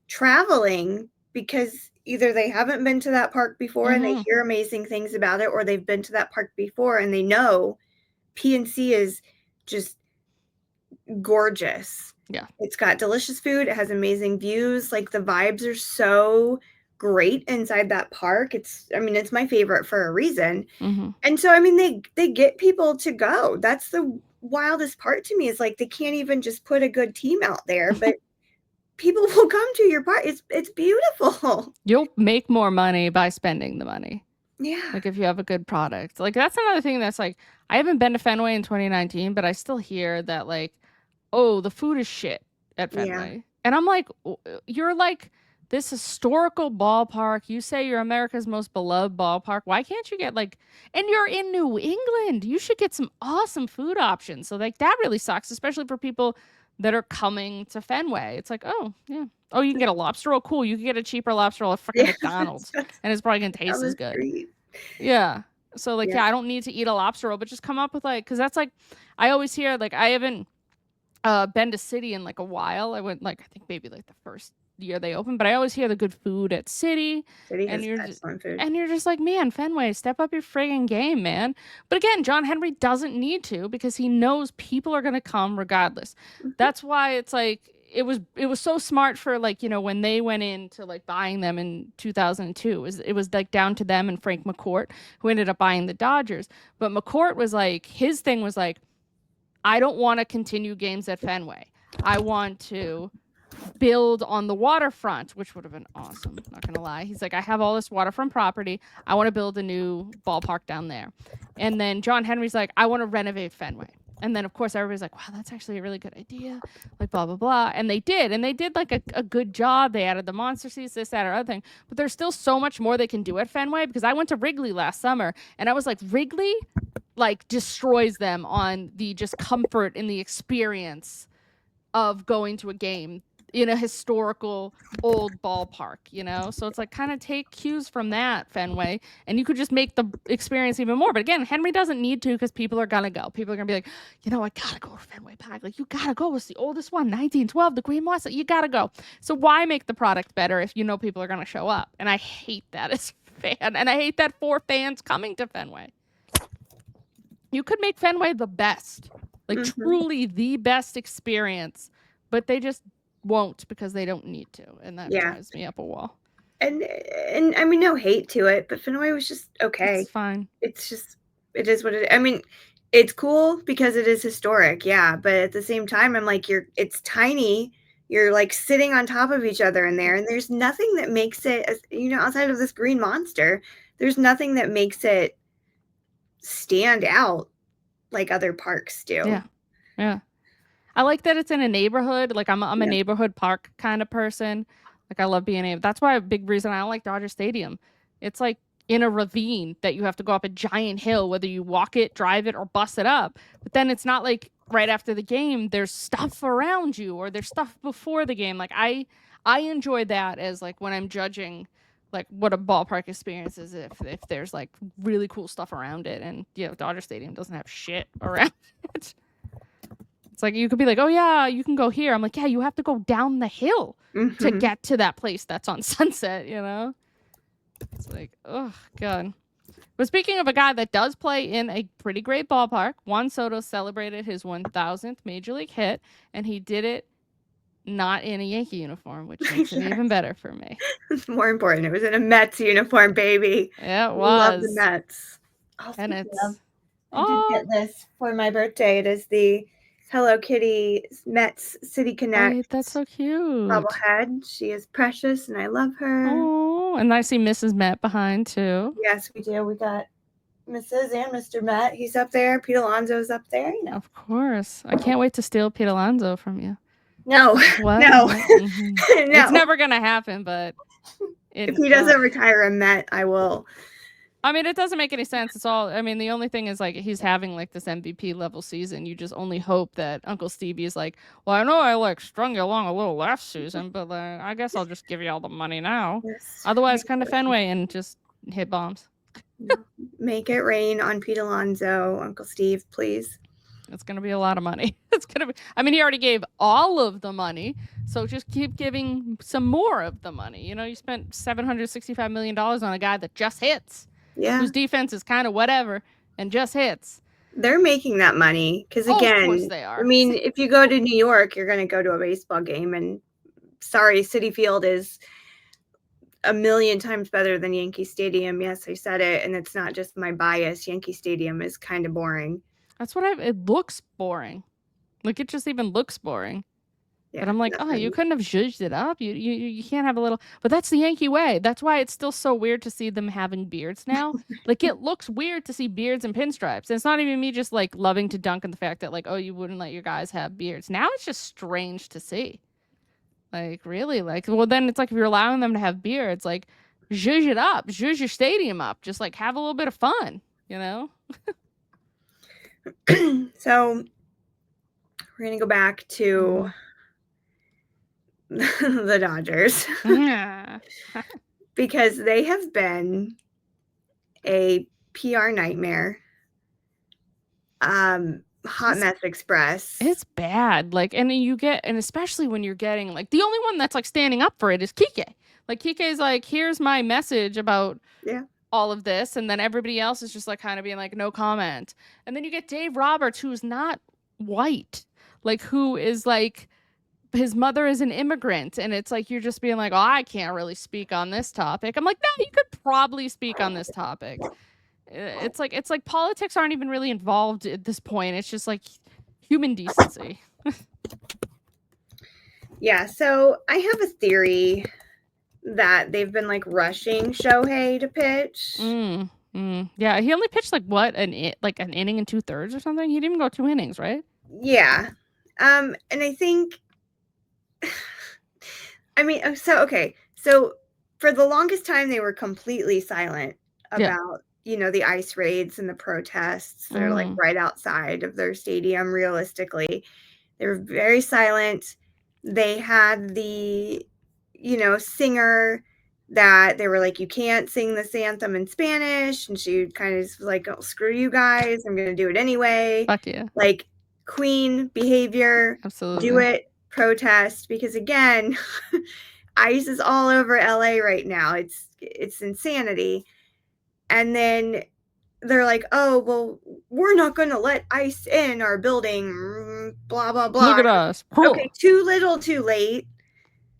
traveling because either they haven't been to that park before and they hear amazing things about it, or they've been to that park before and they know PNC is just gorgeous. Yeah. It's got delicious food. It has amazing views. Like the vibes are so great inside that park. It's my favorite for a reason. And so, I mean, they get people to go. That's the wildest part to me is like, they can't even just put a good team out there, but people will come to your park. It's beautiful. You'll make more money by spending the money. Yeah. Like if you have a good product. Like that's another thing that's like, I haven't been to Fenway in 2019, but I still hear that like, oh, the food is shit at Fenway. Yeah. And I'm like, you're like this historical ballpark. You say you're America's most beloved ballpark. Why can't you get like, and you're in New England. You should get some awesome food options. So like that really sucks, especially for people that are coming to Fenway. It's like, oh, yeah. Oh, you can get a lobster roll. Cool. You can get a cheaper lobster roll at freaking McDonald's. And it's probably going to taste as good. Great. Yeah. So, like, yeah, I don't need to eat a lobster roll, but just come up with, like, because that's, like, I always hear, like, I haven't been to City in, like, a while. I went, like, I think maybe, like, the first year they opened, but I always hear the good food at City. City has excellent food. And you're just like, man, Fenway, step up your friggin' game, man. But again, John Henry doesn't need to because he knows people are going to come regardless. That's why it's, like, it was so smart for like, you know, when they went into like buying them in 2002, it was like down to them and Frank McCourt who ended up buying the Dodgers. But McCourt was like, his thing was like, I don't want to continue games at Fenway. I want to build on the waterfront, which would have been awesome. Not gonna lie. He's like, I have all this waterfront property. I want to build a new ballpark down there. And then John Henry's like, I want to renovate Fenway. And then, of course, everybody's like, wow, that's actually a really good idea. Like, blah, blah, blah. And they did. And they did, like, a good job. They added the monster seats, this, that, or other thing. But there's still so much more they can do at Fenway because I went to Wrigley last summer. And I was like, Wrigley, like, destroys them on the just comfort and the experience of going to a game in a historical old ballpark, you know? So it's like kind of take cues from that, Fenway, and you could just make the experience even more. But again, Henry doesn't need to because people are going to go. People are going to be like, you know, I got to go to Fenway Park. Like, you got to go. It's the oldest one, 1912, the Green Moss. You got to go. So why make the product better if you know people are going to show up? And I hate that as a fan. And I hate that for fans coming to Fenway. You could make Fenway the best, like truly the best experience, but they just won't because they don't need to, and that drives me up a wall. And I mean, no hate to it, but Fenway was just okay. It's fine. It's just, it is what it is. I mean, it's cool because it is historic, yeah, but at the same time, I'm like, it's tiny. You're like sitting on top of each other in there, and there's nothing that makes it, you know, outside of this green monster, there's nothing that makes it stand out like other parks do. Yeah. I like that it's in a neighborhood. Like I'm a neighborhood park kind of person. Like I love being able. That's why a big reason I don't like Dodger Stadium. It's like in a ravine that you have to go up a giant hill, whether you walk it, drive it, or bus it up. But then it's not like right after the game there's stuff around you or there's stuff before the game. Like I enjoy that as like when I'm judging like what a ballpark experience is if there's like really cool stuff around it. And Dodger Stadium doesn't have shit around it. It's like you could be like, oh yeah, you can go here. I'm like, yeah, you have to go down the hill to get to that place that's on Sunset, It's like, oh god. But speaking of a guy that does play in a pretty great ballpark, Juan Soto celebrated his 1,000th Major League hit, and he did it not in a Yankee uniform, which makes it even better for me. It's more important. It was in a Mets uniform, baby. Yeah, it was. Love the Mets. And it's... I did get this for my birthday. It is the Hello Kitty Mets City Connect. Wait, that's so cute. Bobblehead. She is precious, and I love her. Oh, and I see Mrs. Met behind too. Yes, we do. We got Mrs. and Mr. Met. He's up there. Pete Alonso's up there. Of course. I can't wait to steal Pete Alonso from you. No. What? No. No. It's never gonna happen, but if he doesn't retire a Met, I will. I mean, it doesn't make any sense. It's all. I mean, the only thing is like he's having like this MVP level season. You just only hope that Uncle Stevie is like, well, I know I like strung you along a little last season, but I guess I'll just give you all the money now. Yes. Otherwise, kind of Fenway and just hit bombs. Make it rain on Pete Alonso, Uncle Steve, please. It's gonna be a lot of money. It's gonna be. I mean, he already gave all of the money, so just keep giving some more of the money. You spent $765 million on a guy that just hits. Yeah. Whose defense is kind of whatever and just hits. They're making that money because, again, of course they are. I mean, if you go to New York, you're going to go to a baseball game, and sorry, Citi Field is a million times better than Yankee Stadium. Yes, I said it, and it's not just my bias. Yankee Stadium is kind of boring. That's what it looks boring. Like, it just even looks boring. Yeah, but I'm like, nothing. Oh, you couldn't have zhuzhed it up. You can't have a little. But that's the Yankee way. That's why it's still so weird to see them having beards now. Like, it looks weird to see beards and pinstripes. And it's not even me just like loving to dunk on the fact that like, oh, you wouldn't let your guys have beards. Now it's just strange to see. Like, really, like, well, then it's like if you're allowing them to have beards, like, zhuzh it up, zhuzh your stadium up, just like have a little bit of fun, So we're gonna go back to the Dodgers because they have been a PR nightmare. Hot mess express. It's bad. Like, and especially when you're getting like the only one that's like standing up for it is Kike. Like Kike's like, here's my message about all of this, and then everybody else is just like kind of being like no comment. And then you get Dave Roberts, who's not white, like who is like his mother is an immigrant, and it's like you're just being like, oh, I can't really speak on this topic. I'm like, no, you could probably speak on this topic. It's like politics aren't even really involved at this point. It's just like human decency. Yeah, so I have a theory that they've been like rushing Shohei to pitch. Yeah, he only pitched like what an inning and 2/3 or something. He didn't even go 2 innings, right? Yeah, and I think. I mean, so for the longest time they were completely silent about the ice raids and the protests that are like right outside of their stadium. Realistically, they were very silent. They had the singer that they were like, you can't sing this anthem in Spanish, and she kind of was like, oh, screw you guys, I'm gonna do it anyway. Fuck yeah. Like queen behavior. Absolutely. Do it. Protest, because again, ice is all over LA right now. It's insanity. And then they're like, oh, well, we're not going to let ice in our building, blah, blah, blah. Look at us. Cool. Okay, too little, too late.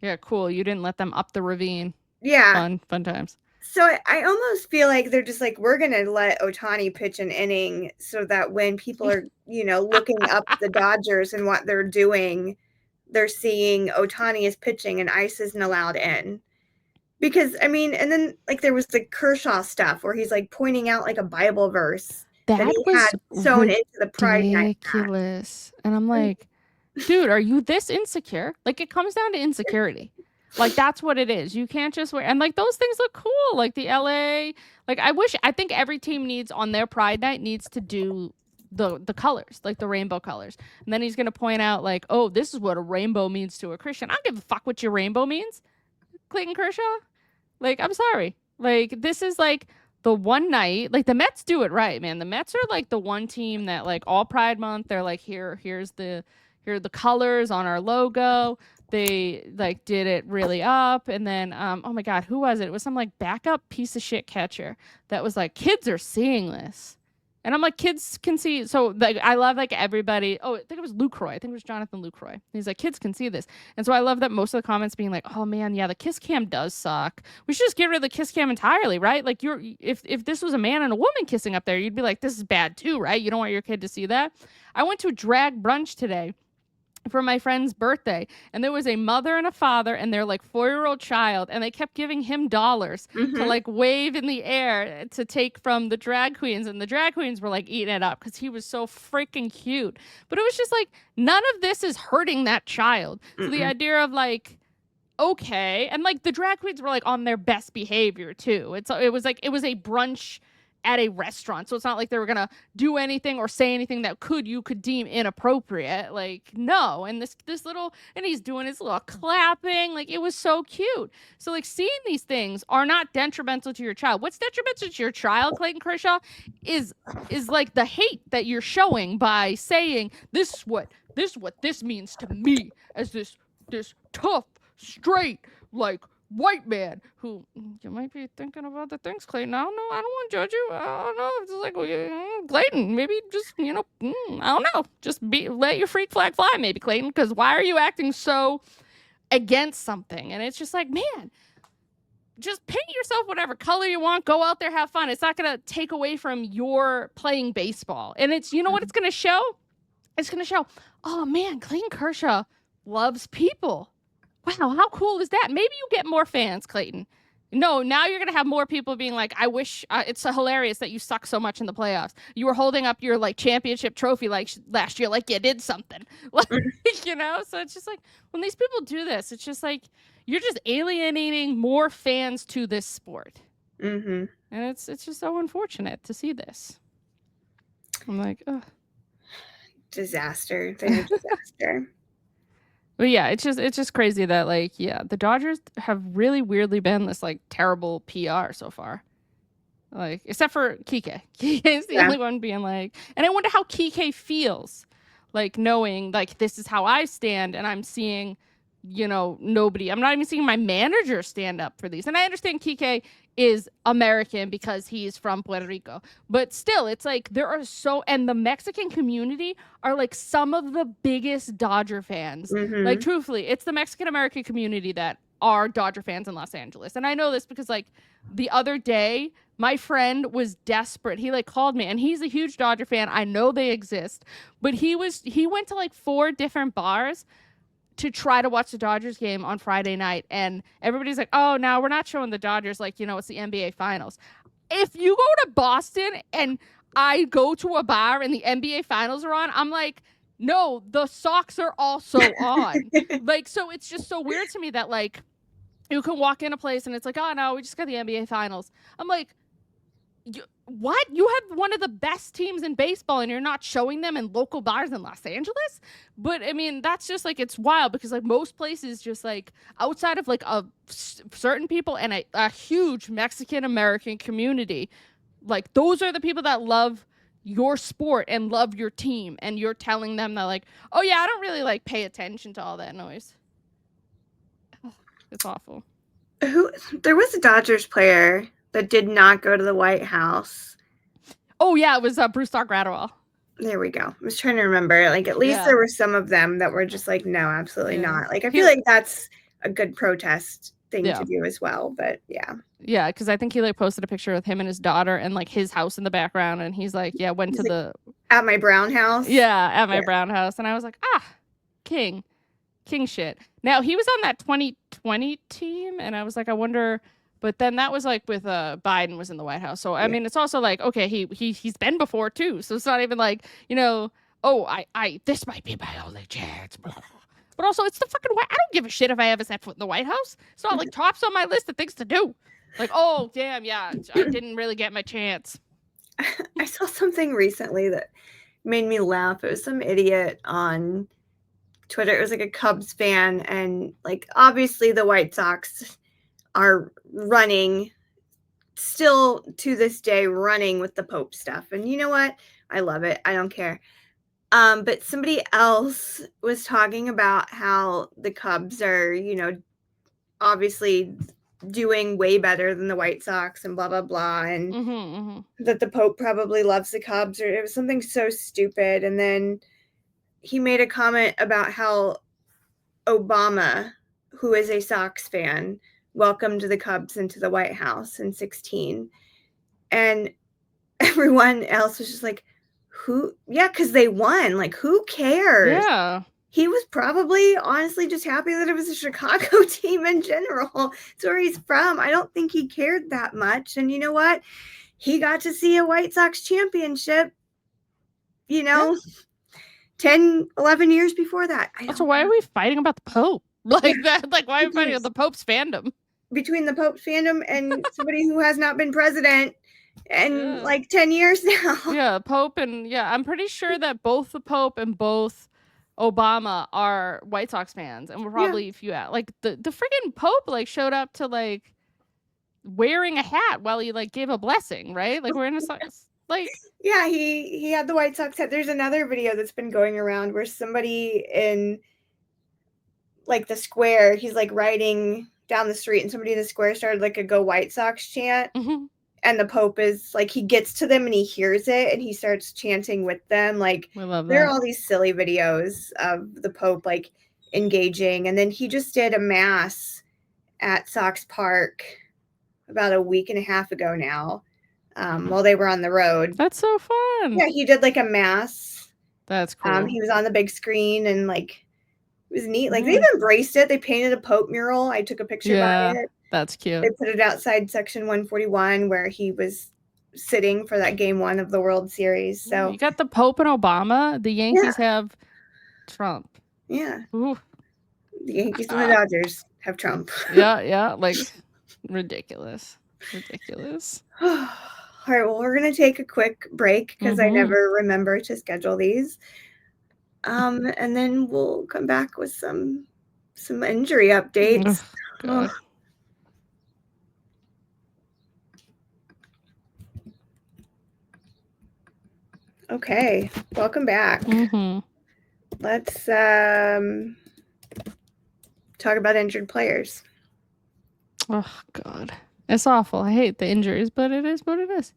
Yeah, cool. You didn't let them up the ravine. Yeah. Fun times. So I almost feel like they're just like, we're going to let Ohtani pitch an inning so that when people are, looking up the Dodgers and what they're doing, they're seeing Ohtani is pitching and ice isn't allowed in. Because, I mean, and then, like, there was the Kershaw stuff where he's, like, pointing out, like, a Bible verse. that he had sewn into the Pride Night hat. Ridiculous. And I'm like, dude, are you this insecure? Like, it comes down to insecurity. Like, that's what it is. You can't just wear, and like those things look cool. Like the LA, like I think every team needs on their Pride Night needs to do the colors, like the rainbow colors. And then he's gonna point out like, oh, this is what a rainbow means to a Christian. I don't give a fuck what your rainbow means, Clayton Kershaw. Like, I'm sorry. Like, this is like the one night, like the Mets do it right, man. The Mets are like the one team that like all Pride Month, they're like, here are the colors on our logo. They like did it really up. And then, oh my God, who was it? It was some like backup piece of shit catcher that was like, kids are seeing this. And I'm like, kids can see. So like, I love like everybody. Oh, I think it was Lucroy. I think it was Jonathan Lucroy. He's like, kids can see this. And so I love that most of the comments being like, oh man, yeah, the kiss cam does suck. We should just get rid of the kiss cam entirely, right? Like if this was a man and a woman kissing up there, you'd be like, this is bad too, right? You don't want your kid to see that. I went to a drag brunch today for my friend's birthday, and there was a mother and a father and their like 4-year-old child, and they kept giving him dollars to like wave in the air to take from the drag queens, and the drag queens were like eating it up because he was so freaking cute. But it was just like, none of this is hurting that child. So the idea of like, okay, and like the drag queens were like on their best behavior too. It was a brunch at a restaurant, so it's not like they were gonna do anything or say anything that you could deem inappropriate. Like, no. And this little, and he's doing his little clapping, like it was so cute. So like, seeing these things are not detrimental to your child. What's detrimental to your child, Clayton Kershaw, is like the hate that you're showing by saying this is what this means to me as this tough, straight, like white man who you might be thinking of other things, Clayton. I don't know. I don't want to judge you. I don't know. It's like, well, Clayton, maybe just, I don't know. Just let your freak flag fly, maybe, Clayton, because why are you acting so against something? And it's just like, man, just paint yourself whatever color you want. Go out there, have fun. It's not going to take away from your playing baseball. And it's, you know what it's going to show? It's going to show, oh man, Clayton Kershaw loves people. Wow, how cool is that? Maybe you get more fans, Clayton. No, now you're going to have more people being like, I wish, it's hilarious that you suck so much in the playoffs. You were holding up your like championship trophy like last year, like you did something. Like, so it's just like, when these people do this, it's just like, you're just alienating more fans to this sport. And it's just so unfortunate to see this. I'm like, ugh. Disaster. They're a disaster. But yeah, it's just crazy that like, yeah, the Dodgers have really weirdly been this like terrible PR so far. Like, except for Kike. Kike is the only one being like, and I wonder how Kike feels, like knowing like this is how I stand, and I'm seeing, nobody. I'm not even seeing my manager stand up for these. And I understand Kike is American because he's from Puerto Rico, but still, it's like there are and the Mexican community are like some of the biggest Dodger fans. Like, truthfully, it's the Mexican American community that are Dodger fans in Los Angeles. And I know this because like the other day, my friend was desperate. He like called me, and he's a huge Dodger fan. I know they exist, but he went to like 4 different bars to try to watch the Dodgers game on Friday night. And everybody's like, oh, no, we're not showing the Dodgers. Like, it's the NBA Finals. If you go to Boston and I go to a bar and the NBA Finals are on, I'm like, no, the Sox are also on. Like, so it's just so weird to me that, like, you can walk in a place and it's like, oh, no, we just got the NBA Finals. I'm like, what? You have one of the best teams in baseball and you're not showing them in local bars in Los Angeles? But I mean, that's just like, it's wild because like most places just like outside of like certain people and a huge Mexican American community, like those are the people that love your sport and love your team, and you're telling them that like, oh yeah, I don't really like pay attention to all that noise. It's awful. There was a Dodgers player that did not go to the White House. Oh, yeah, it was Bruce Gradwell. There we go. I was trying to remember. Like, at least there were some of them that were just like, no, absolutely not. Like, I feel like that's a good protest thing to do as well. But, yeah. Yeah, because I think he, like, posted a picture with him and his daughter and, like, his house in the background. And he's like, went to the... At my brown house? Yeah, at my brown house. And I was like, king shit. Now, he was on that 2020 team. And I was like, I wonder... But then that was like with Biden was in the White House. So I mean, it's also like, okay, he's been before too. So it's not even like, oh, I this might be my only chance. But also, it's the fucking White. I don't give a shit if I ever set foot in the White House. It's not like tops on my list of things to do. Like, oh damn, yeah, I didn't really get my chance. I saw something recently that made me laugh. It was some idiot on Twitter. It was like a Cubs fan, and like obviously the White Sox are running still to this day, running with the Pope stuff. And you know what? I love it. I don't care. But somebody else was talking about how the Cubs are, obviously doing way better than the White Sox and blah, blah, blah. And that the Pope probably loves the Cubs, or it was something so stupid. And then he made a comment about how Obama, who is a Sox fan, welcomed the Cubs into the White House in 2016. And everyone else was just like, who? Yeah, because they won. Like, who cares? Yeah. He was probably honestly just happy that it was a Chicago team in general. It's where he's from. I don't think he cared that much. And you know what? He got to see a White Sox championship, 10, 11 years before that. So why are we fighting about the Pope? Like that? Like, why are we fighting about the Pope's fandom? Between the Pope's fandom and somebody who has not been president in like 10 years now. Yeah, Pope and I'm pretty sure that both the Pope and both Obama are White Sox fans, and we're probably if you like the freaking Pope like showed up to like wearing a hat while he like gave a blessing, right? Like wearing a like he had the White Sox hat. There's another video that's been going around where somebody in like the square, he's like riding down the street, and somebody in the square started like a "Go White Sox" chant. And the Pope is like, he gets to them and he hears it and he starts chanting with them. Like, there are all these silly videos of the Pope like engaging. And then he just did a mass at Sox Park about a week and a half ago now, while they were on the road. That's so fun. Yeah, he did like a mass. That's cool. He was on the big screen, and like it was neat. Like they've embraced it. They painted a Pope mural. I took a picture by it. That's cute. They put it outside section 141 where he was sitting for that game 1 of the World Series. So you got the Pope and Obama. The Yankees have Trump. Yeah. Ooh. The Yankees and the Dodgers have Trump. Yeah. Like ridiculous. All right. Well, we're going to take a quick break because I never remember to schedule these. And then we'll come back with some injury updates. God. Okay, welcome back. Let's talk about injured players. Oh, God. It's awful. I hate the injuries, but it is what it is.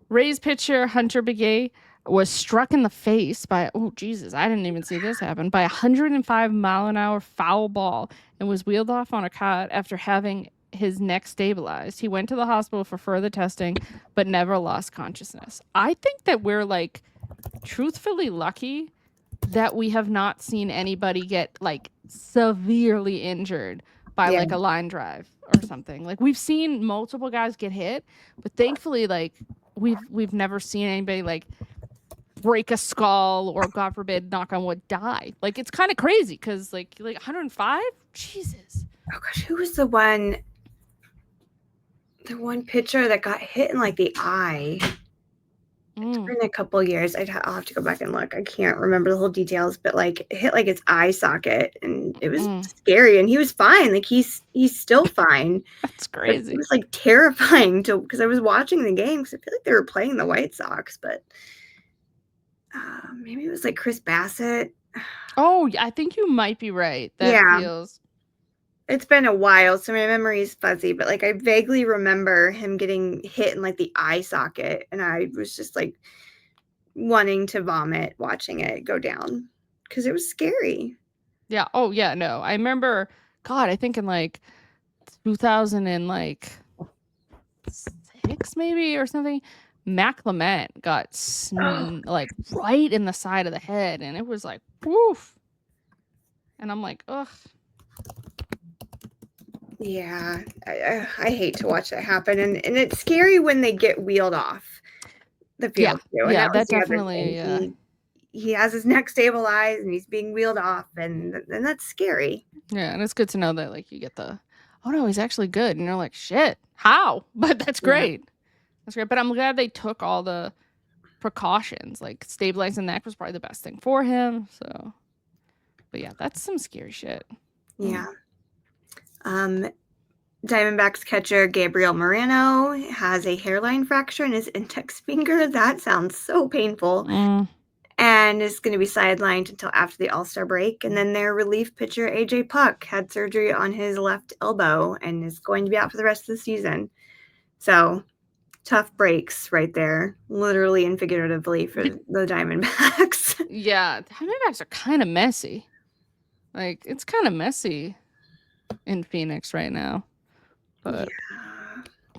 Rays pitcher Hunter Bigge was struck in the face by, oh, Jesus, I didn't even see this happen, by a 105-mile-an-hour foul ball and was wheeled off on a cot after having his neck stabilized. He went to the hospital for further testing, but never lost consciousness. I think that we're like truthfully lucky that we have not seen anybody get like severely injured by like a line drive or something. Like we've seen multiple guys get hit, but thankfully like we've never seen anybody like break a skull or, God forbid, knock on wood, die. Like it's kind of crazy because like 105, Jesus. Oh gosh, who was the one pitcher that got hit in like the eye? It's been a couple years. I'll have to go back and look. I can't remember the whole details, but like it hit like his eye socket, and it was scary. And he was fine. Like he's still fine. That's crazy. It was like terrifying because I was watching the game because I feel like they were playing the White Sox, but maybe it was like Chris Bassett. Oh, I think you might be right. That feels. It's been a while, so my memory is fuzzy, but like I vaguely remember him getting hit in like the eye socket, and I was just like wanting to vomit watching it go down because it was scary. Yeah. Oh yeah. No, I remember. God, I think in like 2006 maybe or something. Mac Clement got like right in the side of the head, and it was like woof. And I'm like, ugh. Yeah, I hate to watch that happen, and it's scary when they get wheeled off the field too. And Yeah, that was that the other definitely. thing. He has his neck stabilized, and he's being wheeled off, and that's scary. Yeah, and it's good to know that like you get the, oh no, he's actually good, and you're like, shit, how? But that's great. That's great. But I'm glad they took all the precautions. Like stabilizing the neck was probably the best thing for him. So, but yeah, that's some scary shit. Yeah. Diamondbacks catcher Gabriel Moreno has a hairline fracture in his index finger. That sounds so painful. And is going to be sidelined until after the All-Star break. And then their relief pitcher A.J. Puck had surgery on his left elbow and is going to be out for the rest of the season. So tough breaks right there, literally and figuratively, for the Diamondbacks. Yeah, Diamondbacks are kind of messy. Like, it's kind of messy in Phoenix right now. But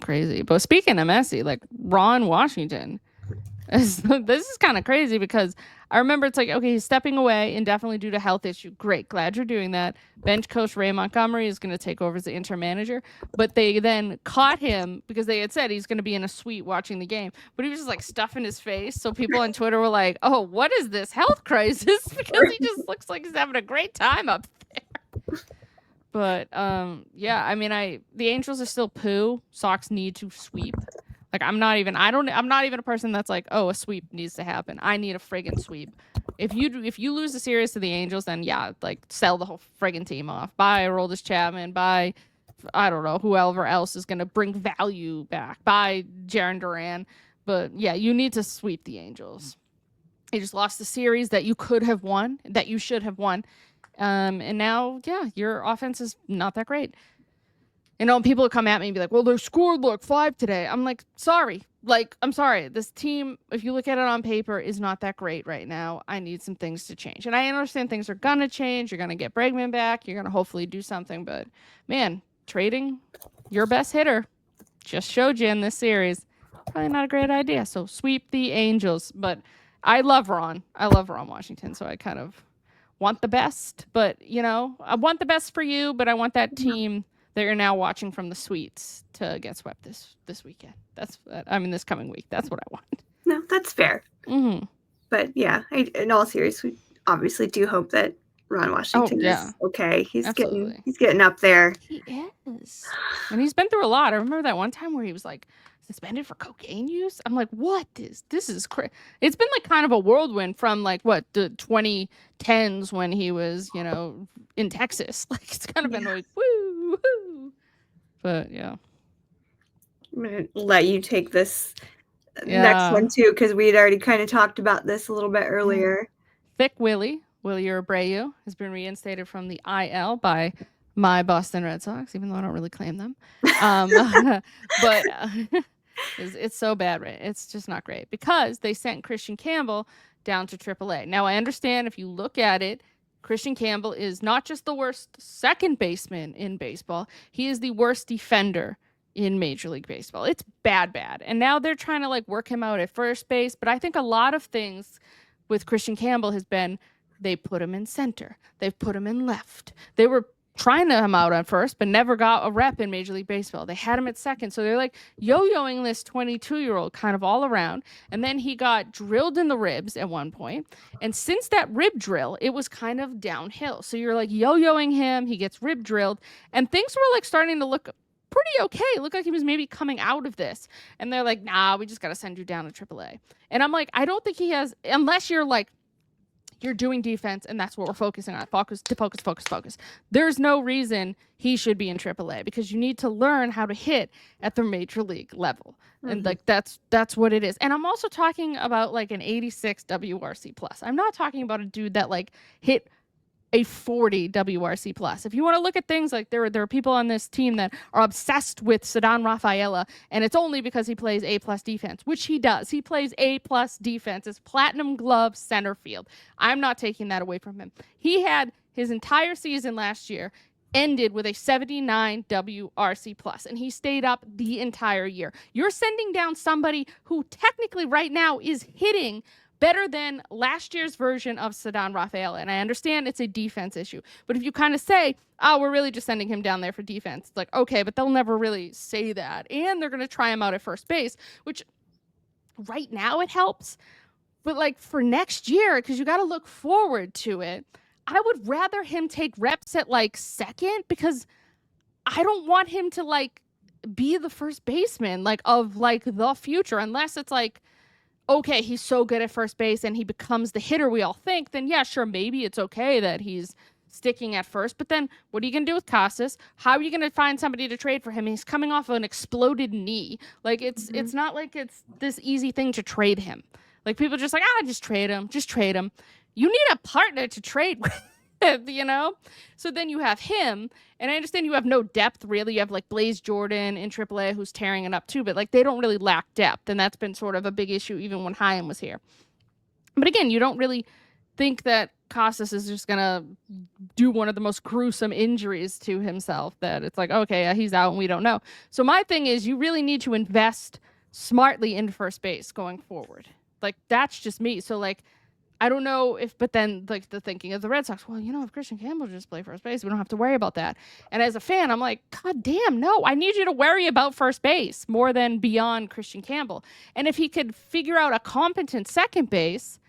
crazy. But speaking of messy, like Ron Washington, this is kind of crazy because I remember it's like, okay, he's stepping away indefinitely due to health issue. Great. Glad you're doing that. Bench coach Ray Montgomery is going to take over as the interim manager. But they then caught him because they had said he's going to be in a suite watching the game. But he was just like stuffing his face. So people on Twitter were like, oh, what is this health crisis? Because he just looks like he's having a great time up there. But yeah, I mean, the Angels are still poo. Sox need to sweep. Like I'm not even a person that's like, oh, a sweep needs to happen. I need a friggin' sweep. If you lose the series to the Angels, then yeah, like sell the whole friggin' team off. Buy Aroldis Chapman, buy I don't know, whoever else is gonna bring value back. Buy Jarren Duran. But yeah, you need to sweep the Angels. They just lost the series that you could have won, that you should have won. And now, yeah, your offense is not that great. You know, people come at me and be like, well, they scored like 5 today. I'm like, sorry. Like, I'm sorry. This team, if you look at it on paper, is not that great right now. I need some things to change. And I understand things are going to change. You're going to get Bregman back. You're going to hopefully do something. But, man, trading your best hitter just showed you in this series. Probably not a great idea. So sweep the Angels. But I love Ron. I love Ron Washington. So I kind of want the best. But, you know, I want the best for you. But I want that team that you're now watching from the suites to get swept this weekend. This coming week. That's what I want. No, that's fair. Mm-hmm. But yeah, in all seriousness, we obviously do hope that Ron Washington is okay. He's getting up there. He is. And he's been through a lot. I remember that one time where he was like suspended for cocaine use. I'm like, what is this? Is crazy. It's been like kind of a whirlwind from like what the 2010s when he was, you know, in Texas. Like it's kind of been like woo. But yeah, I'm gonna let you take this next one too, because we had already kind of talked about this a little bit earlier. Thick Wilyer Abreu has been reinstated from the IL by my Boston Red Sox, even though I don't really claim them. But it's so bad, right? It's just not great because they sent Christian Campbell down to AAA. Now I understand if you look at it, Christian Campbell is not just the worst second baseman in baseball. He is the worst defender in Major League Baseball. It's bad. And now they're trying to like work him out at first base. But I think a lot of things with Christian Campbell has been they put him in center. They've put him in left. They were trying to him out at first, but never got a rep in Major League Baseball. They had him at second. So they're like yo-yoing this 22-year-old kind of all around. And then he got drilled in the ribs at one point. And since that rib drill, it was kind of downhill. So you're like yo-yoing him. He gets rib drilled. And things were like starting to look pretty okay. It looked like he was maybe coming out of this. And they're like, nah, we just got to send you down to AAA. And I'm like, I don't think he has, unless you're like, you're doing defense, and that's what we're focusing on. Focus. There's no reason he should be in AAA because you need to learn how to hit at the major league level. Mm-hmm. And like that's what it is. And I'm also talking about like an 86 WRC plus. I'm not talking about a dude that like hit a 40 WRC plus. If you want to look at things like there are people on this team that are obsessed with Ceddanne Rafaela, and it's only because he plays A plus defense, which he does. He plays A plus defense as platinum glove center field. I'm not taking that away from him. He had his entire season last year ended with a 79 WRC plus, and he stayed up the entire year. You're sending down somebody who technically right now is hitting better than last year's version of Ceddanne Rafael. And I understand it's a defense issue. But if you kind of say, oh, we're really just sending him down there for defense, it's like, okay, but they'll never really say that. And they're going to try him out at first base, which right now it helps. But like for next year, because you got to look forward to it, I would rather him take reps at like second, because I don't want him to like be the first baseman like of like the future, unless it's like, okay, he's so good at first base and he becomes the hitter we all think, then yeah, sure, maybe it's okay that he's sticking at first. But then what are you going to do with Casas? How are you going to find somebody to trade for him? He's coming off of an exploded knee. Like it's not like it's this easy thing to trade him. Like people are just like, just trade him. Just trade him. You need a partner to trade with. You know? So then you have him, and I understand you have no depth, really. You have, like, Blaze Jordan in AAA who's tearing it up, too, but, like, they don't really lack depth, and that's been sort of a big issue even when Chaim was here. But, again, you don't really think that Casas is just going to do one of the most gruesome injuries to himself, that it's like, okay, he's out and we don't know. So my thing is you really need to invest smartly in first base going forward. Like, that's just me. So, like, I don't know if, but then like the thinking of the Red Sox, well, you know, if Christian Campbell just play first base, we don't have to worry about that. And as a fan, I'm like, God damn, no, I need you to worry about first base more than beyond Christian Campbell. And if he could figure out a competent second base,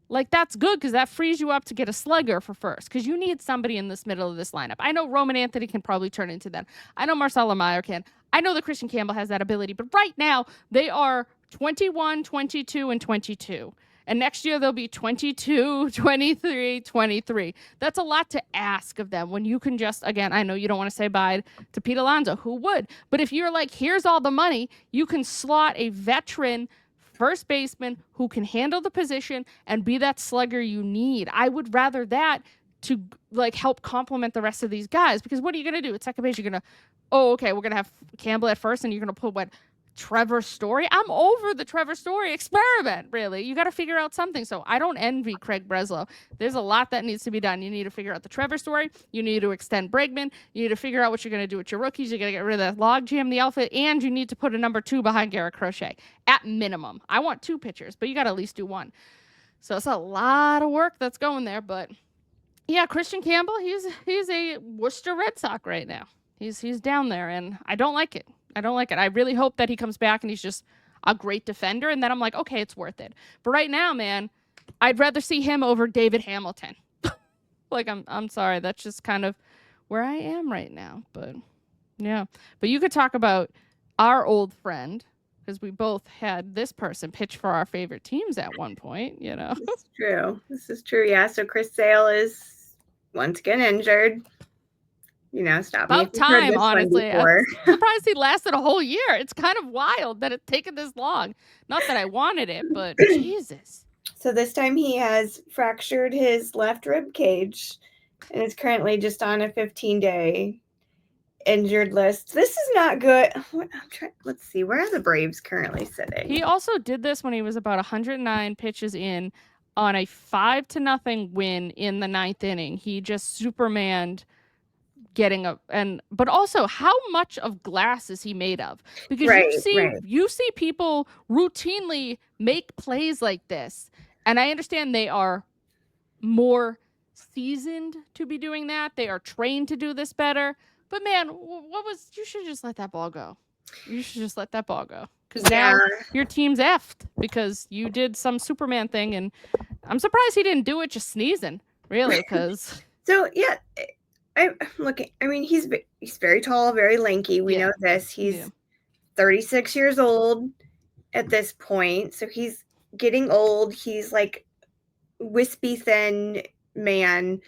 like that's good, because that frees you up to get a slugger for first, because you need somebody in this middle of this lineup. I know Roman Anthony can probably turn into that. I know Marcelo Meyer can. I know that Christian Campbell has that ability, but right now they are 21, 22, and 22. And next year, they'll be 22, 23, 23. That's a lot to ask of them when you can just, again, I know you don't want to say bye to Pete Alonso. Who would? But if you're like, here's all the money, you can slot a veteran first baseman who can handle the position and be that slugger you need. I would rather that to like help complement the rest of these guys, because what are you going to do at second base? You're going to, okay, we're going to have Campbell at first, and you're going to put what? Trevor Story? I'm over the Trevor Story experiment, really. You got to figure out something. So I don't envy Craig Breslow. There's a lot that needs to be done. You need to figure out the Trevor Story. You need to extend Bregman. You need to figure out what you're going to do with your rookies. You got to get rid of that logjam, the outfit, and you need to put a number 2 behind Garrett Crochet at minimum. I want 2 pitchers, but you got to at least do 1. So it's a lot of work that's going there. But yeah, Christian Campbell, he's a Worcester Red Sox right now. He's down there, and I don't like it. I really hope that he comes back and he's just a great defender, and then I'm like, okay, it's worth it. But right now, man, I'd rather see him over David Hamilton. Like, I'm sorry, that's just kind of where I am right now. But yeah, but you could talk about our old friend, because we both had this person pitch for our favorite teams at one point. You know, This is true. Yeah. So Chris Sale is once again injured. You know, stop about me. time, honestly. I'm surprised he lasted a whole year. It's kind of wild that it's taken this long. Not that I wanted it, but Jesus. So this time he has fractured his left rib cage and is currently just on a 15-day injured list. This is not good. Let's see. Where are the Braves currently sitting? He also did this when he was about 109 pitches in on a 5-0 win in the 9th inning. He just Supermaned getting but also how much of glass is he made of? Because you see people routinely make plays like this, and I understand they are more seasoned to be doing that. They are trained to do this better. But man, you should just let that ball go. You should just let that ball go, because now your team's effed because you did some Superman thing, and I'm surprised he didn't do it just sneezing, really. Because so yeah. I'm looking. I mean, he's very tall, very lanky. We know this. He's 36 years old at this point, so he's getting old. He's like wispy thin man,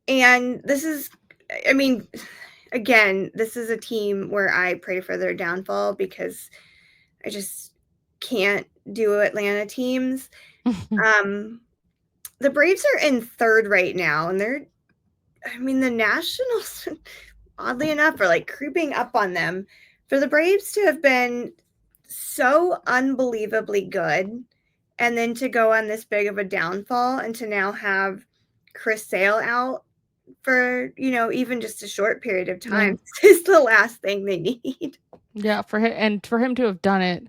and this is. I mean, again, this is a team where I pray for their downfall, because I just can't do Atlanta teams. The Braves are in 3rd right now, and the Nationals, oddly enough, are like creeping up on them. For the Braves to have been so unbelievably good, and then to go on this big of a downfall, and to now have Chris Sale out for, even just a short period of time, is the last thing they need. Yeah, for him to have done it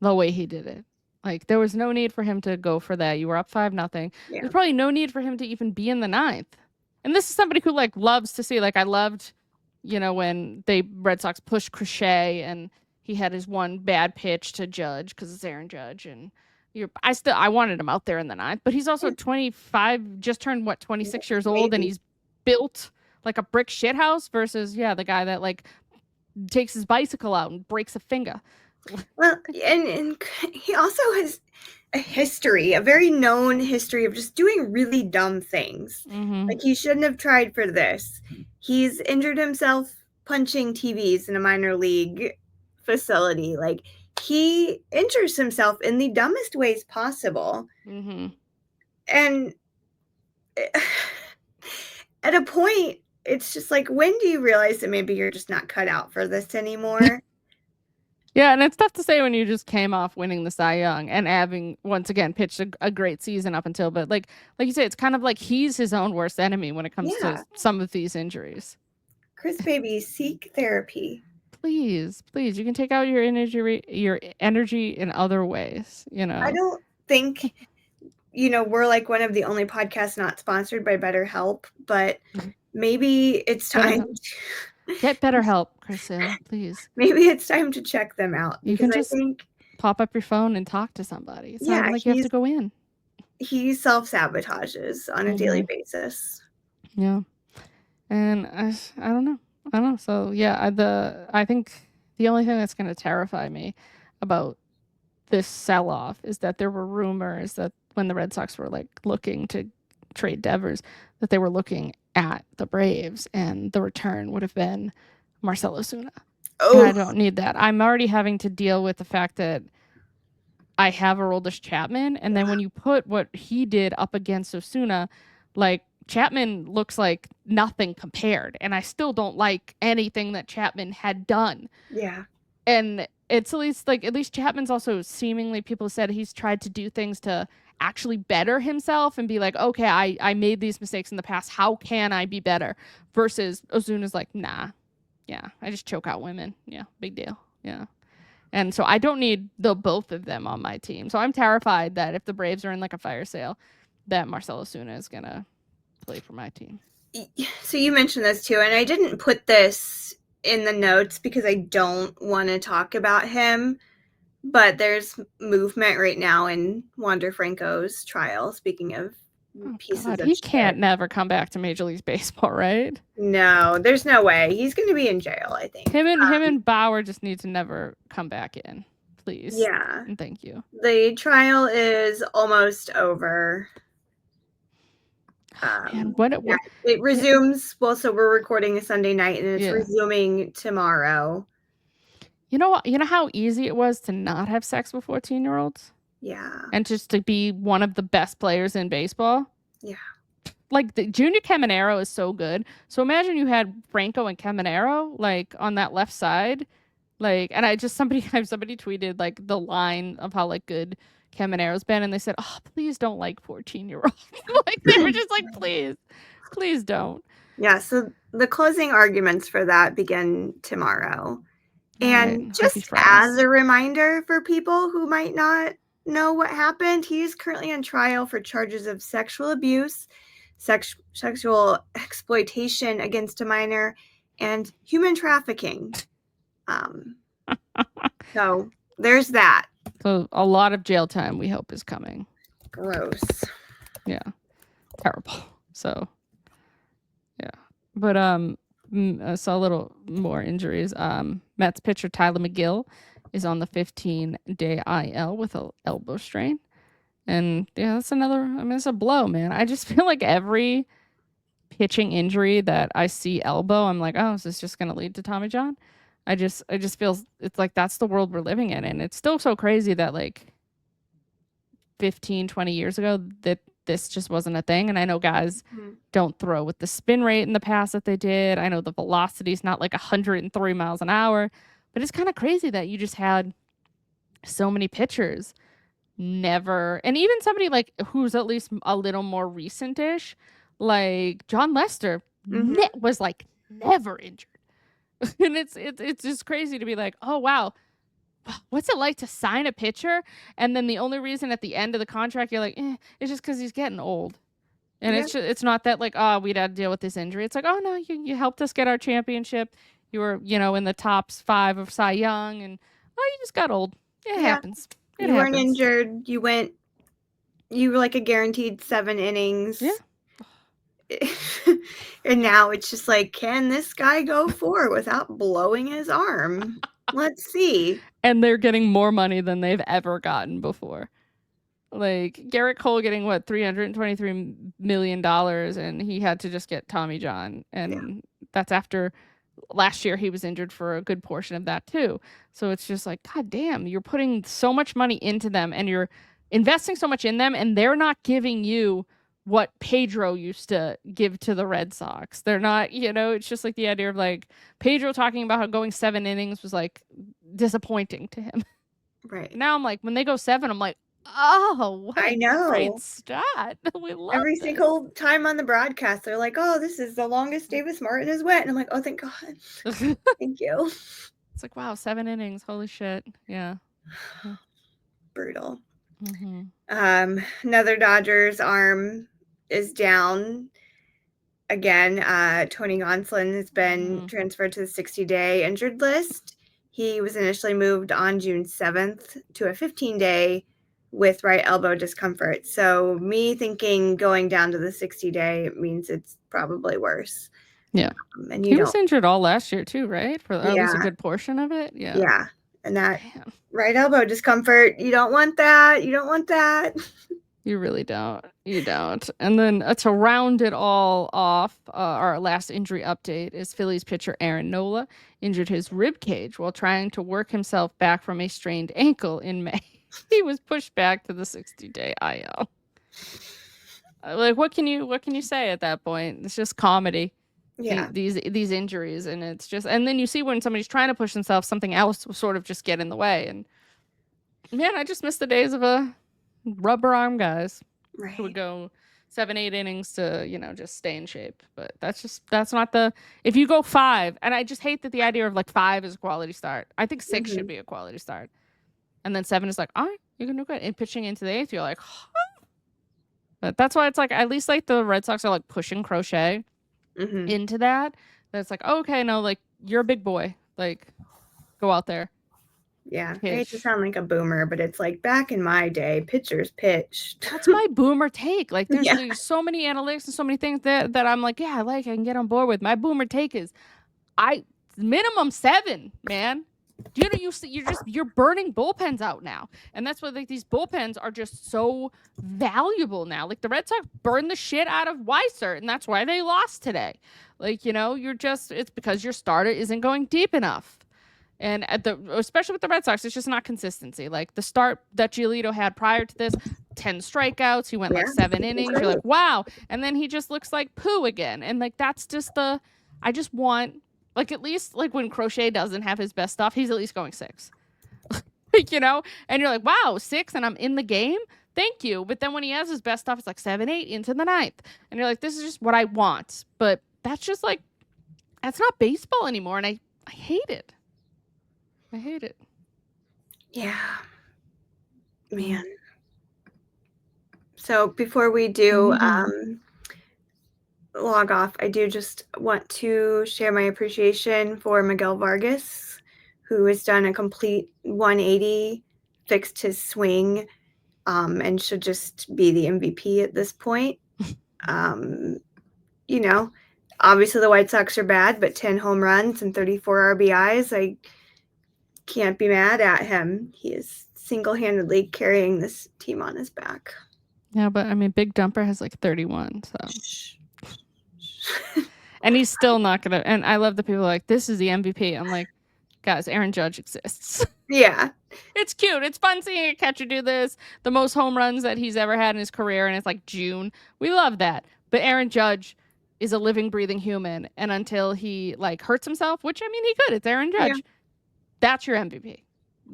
the way he did it. Like, there was no need for him to go for that. You were up 5-0. Yeah. There's probably no need for him to even be in the ninth. And this is somebody who, like, loves to see, like, I loved, when they Red Sox pushed Crochet and he had his one bad pitch to Judge because it's Aaron Judge. And I wanted him out there in the ninth. But he's also 25, just turned, 26 years old, and he's built like a brick shithouse versus, the guy that, like, takes his bicycle out and breaks a finger. Well, and he also has a very known history of just doing really dumb things. Mm-hmm. Like, he shouldn't have tried for this. He's injured himself punching TVs in a minor league facility. Like, he injures himself in the dumbest ways possible. Mm-hmm. And at a point, it's just like, when do you realize that maybe you're just not cut out for this anymore? Yeah, and it's tough to say when you just came off winning the Cy Young and having, once again, pitched a great season up until, but like you say, it's kind of like he's his own worst enemy when it comes to some of these injuries. Chris, baby, seek therapy. Please, you can take out your energy in other ways, I don't think, we're like one of the only podcasts not sponsored by BetterHelp, but maybe it's time to get BetterHelp, Chrystal, please. Maybe it's time to check them out. You can just pop up your phone and talk to somebody. It's not like you have to go in. He self-sabotages on a daily basis. Yeah. And I don't know. So yeah, I think the only thing that's going to terrify me about this sell-off is that there were rumors that when the Red Sox were like looking to trade Devers, that they were looking at the Braves and the return would have been Marcell Ozuna. Oh. And I don't need that. I'm already having to deal with the fact that I have Aroldis Chapman, and then when you put what he did up against Ozuna, like, Chapman looks like nothing compared, and I still don't like anything that Chapman had done. Yeah. And it's at least Chapman's also seemingly, people said he's tried to do things to actually better himself and be like, okay, I made these mistakes in the past. How can I be better? Versus Ozuna's like, nah. Yeah, I just choke out women. Yeah, big deal. Yeah. And so I don't need the both of them on my team. So I'm terrified that if the Braves are in like a fire sale, that Marcell Ozuna is going to play for my team. So you mentioned this too, and I didn't put this in the notes because I don't want to talk about him, but there's movement right now in Wander Franco's trial. Speaking of pieces of he can't never come back to Major League Baseball, right? No, there's no way. He's going to be in jail, I think. Him and Bauer just need to never come back in, please. Yeah. And thank you. The trial is almost over. It resumes. Well, so we're recording a Sunday night, and it's resuming tomorrow. You know what? You know how easy it was to not have sex with 14-year-olds? Yeah. And just to be one of the best players in baseball? Yeah. Like, the Junior Caminero is so good. So imagine you had Franco and Caminero, like, on that left side. Like, and somebody tweeted, like, the line of how, like, good Caminero's been, and they said, oh, please don't like 14-year-olds. Like, they were just like, please don't. Yeah, so the closing arguments for that begin tomorrow. And just as a reminder for people who might not know what happened, he's currently on trial for charges of sexual abuse, sexual exploitation against a minor, and human trafficking. So there's that. So a lot of jail time, we hope, is coming. Gross. Yeah. Terrible. So, yeah. But I saw a little more injuries. Mets pitcher Tylor Megill is on the 15-day IL with an elbow strain. And, yeah, that's it's a blow, man. I just feel like every pitching injury that I see elbow, I'm like, oh, is this just going to lead to Tommy John? I just feel it's like that's the world we're living in. And it's still so crazy that like 15, 20 years ago that this just wasn't a thing. And I know guys don't throw with the spin rate in the past that they did. I know the velocity is not like 103 miles an hour, but it's kind of crazy that you just had so many pitchers never, and even somebody like who's at least a little more recent-ish, like John Lester was like never injured. And it's just crazy to be like, oh wow, what's it like to sign a pitcher and then the only reason at the end of the contract you're like, it's just because he's getting old. And Yep. it's not that like, oh, we'd had to deal with this injury. It's like, oh no, you helped us get our championship. You were, in the top 5 of Cy Young, and you just got old. It happens. It You weren't happens. injured. You were like a guaranteed 7 innings. Yeah. And now it's just like, can this guy go 4 without blowing his arm? Let's see. And they're getting more money than they've ever gotten before. Like Garrett Cole getting $323 million, and he had to just get Tommy John, and that's after last year he was injured for a good portion of that too. So it's just like, God damn, you're putting so much money into them, and you're investing so much in them, and they're not giving you what Pedro used to give to the Red Sox. They're not, it's just like the idea of like Pedro talking about how going 7 innings was like disappointing to him. Right. Now I'm like, when they go 7, I'm like, oh, what I know. great stat. We love Every this. single time on the broadcast, they're like, oh, this is the longest Davis Martin has went. And I'm like, oh, thank God. Thank you. It's like, wow, 7 innings. Holy shit. Yeah. Brutal. Mm-hmm. Another Dodgers arm is down again. Tony Gonsolin has been transferred to the 60-day injured list. He was initially moved on June 7th to a 15-day with right elbow discomfort. So me thinking going down to the 60-day means it's probably worse. Yeah. And he was injured all last year too, right? For at least a good portion of it. Yeah. Yeah. And that right elbow discomfort, you don't want that. You don't want that. You really don't. You don't. And then to round it all off, our last injury update is Phillies pitcher Aaron Nola injured his rib cage while trying to work himself back from a strained ankle in May. He was pushed back to the 60-day IL. Like, what can you say at that point? It's just comedy. Yeah. These injuries, and it's just, and then you see when somebody's trying to push themselves, something else will sort of just get in the way. And man, I just miss the days of rubber arm guys who would go 7-8 innings to just stay in shape. But that's not if you go 5, and I just hate that the idea of like 5 is a quality start. I think 6 should be a quality start, and then 7 is like, all right, you can do good. And pitching into the 8th, you're like, huh? But that's why it's like, at least like the Red Sox are like pushing Crochet into that. That's like, okay, no, like you're a big boy, like go out there. Yeah, I hate to sound like a boomer, but it's like back in my day, pitchers pitched. That's my boomer take. Like there's so many analytics and so many things that I'm like, yeah, I can get on board with. My boomer take is minimum 7, man. You're burning bullpens out now. And that's why like these bullpens are just so valuable now. Like the Red Sox burned the shit out of Weiser, and that's why they lost today. Like, it's because your starter isn't going deep enough. And especially with the Red Sox, it's just not consistency. Like the start that Giolito had prior to this, 10 strikeouts, he went like 7 innings. You're like, wow. And then he just looks like poo again. And like that's just I just want, like, at least like when Crochet doesn't have his best stuff, he's at least going 6. And you're like, wow, 6 and I'm in the game. Thank you. But then when he has his best stuff, it's like 7, 8 into the 9th. And you're like, this is just what I want. But that's just like, that's not baseball anymore. And I hate it. I hate it. Yeah. Man. So before we do log off, I do just want to share my appreciation for Miguel Vargas, who has done a complete 180, fixed his swing, and should just be the MVP at this point. Obviously the White Sox are bad, but 10 home runs and 34 RBIs, I can't be mad at him. He is single-handedly carrying this team on his back. Yeah, but I mean, Big Dumper has like 31, so. And he's still not gonna. And I love the people like, this is the MVP. I'm like, guys, Aaron Judge exists. Yeah, it's cute. It's fun seeing a catcher do this. The most home runs that he's ever had in his career, and it's like June. We love that. But Aaron Judge is a living, breathing human, and until he like hurts himself, which I mean he could. It's Aaron Judge. Yeah. That's your MVP.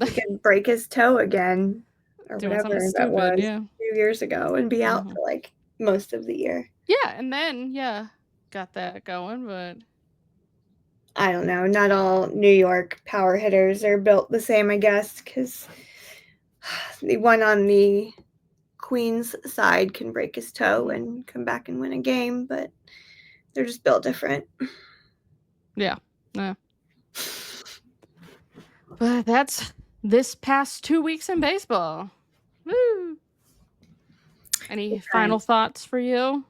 He can break his toe again or whatever that was 2 years ago and be out for like most of the year. Yeah, and then got that going, but I don't know. Not all New York power hitters are built the same, I guess, because the one on the Queen's side can break his toe and come back and win a game, but they're just built different. Yeah. But that's this past 2 weeks in baseball. Woo! Any final thoughts for you?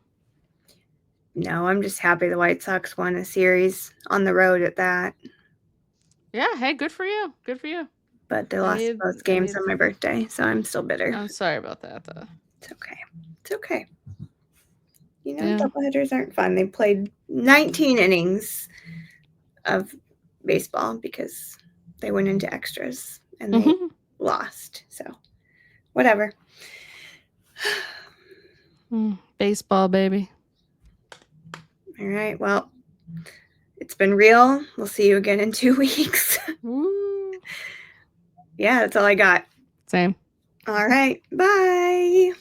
No, I'm just happy the White Sox won a series on the road at that. Yeah, hey, good for you. Good for you. But they lost both games on my birthday, so I'm still bitter. I'm sorry about that, though. It's okay. It's okay. Doubleheaders aren't fun. They played 19 innings of baseball because they went into extras and they lost. So, whatever. Baseball, baby. All right. Well, it's been real. We'll see you again in 2 weeks. Woo. Yeah, that's all I got. Same. All right. Bye.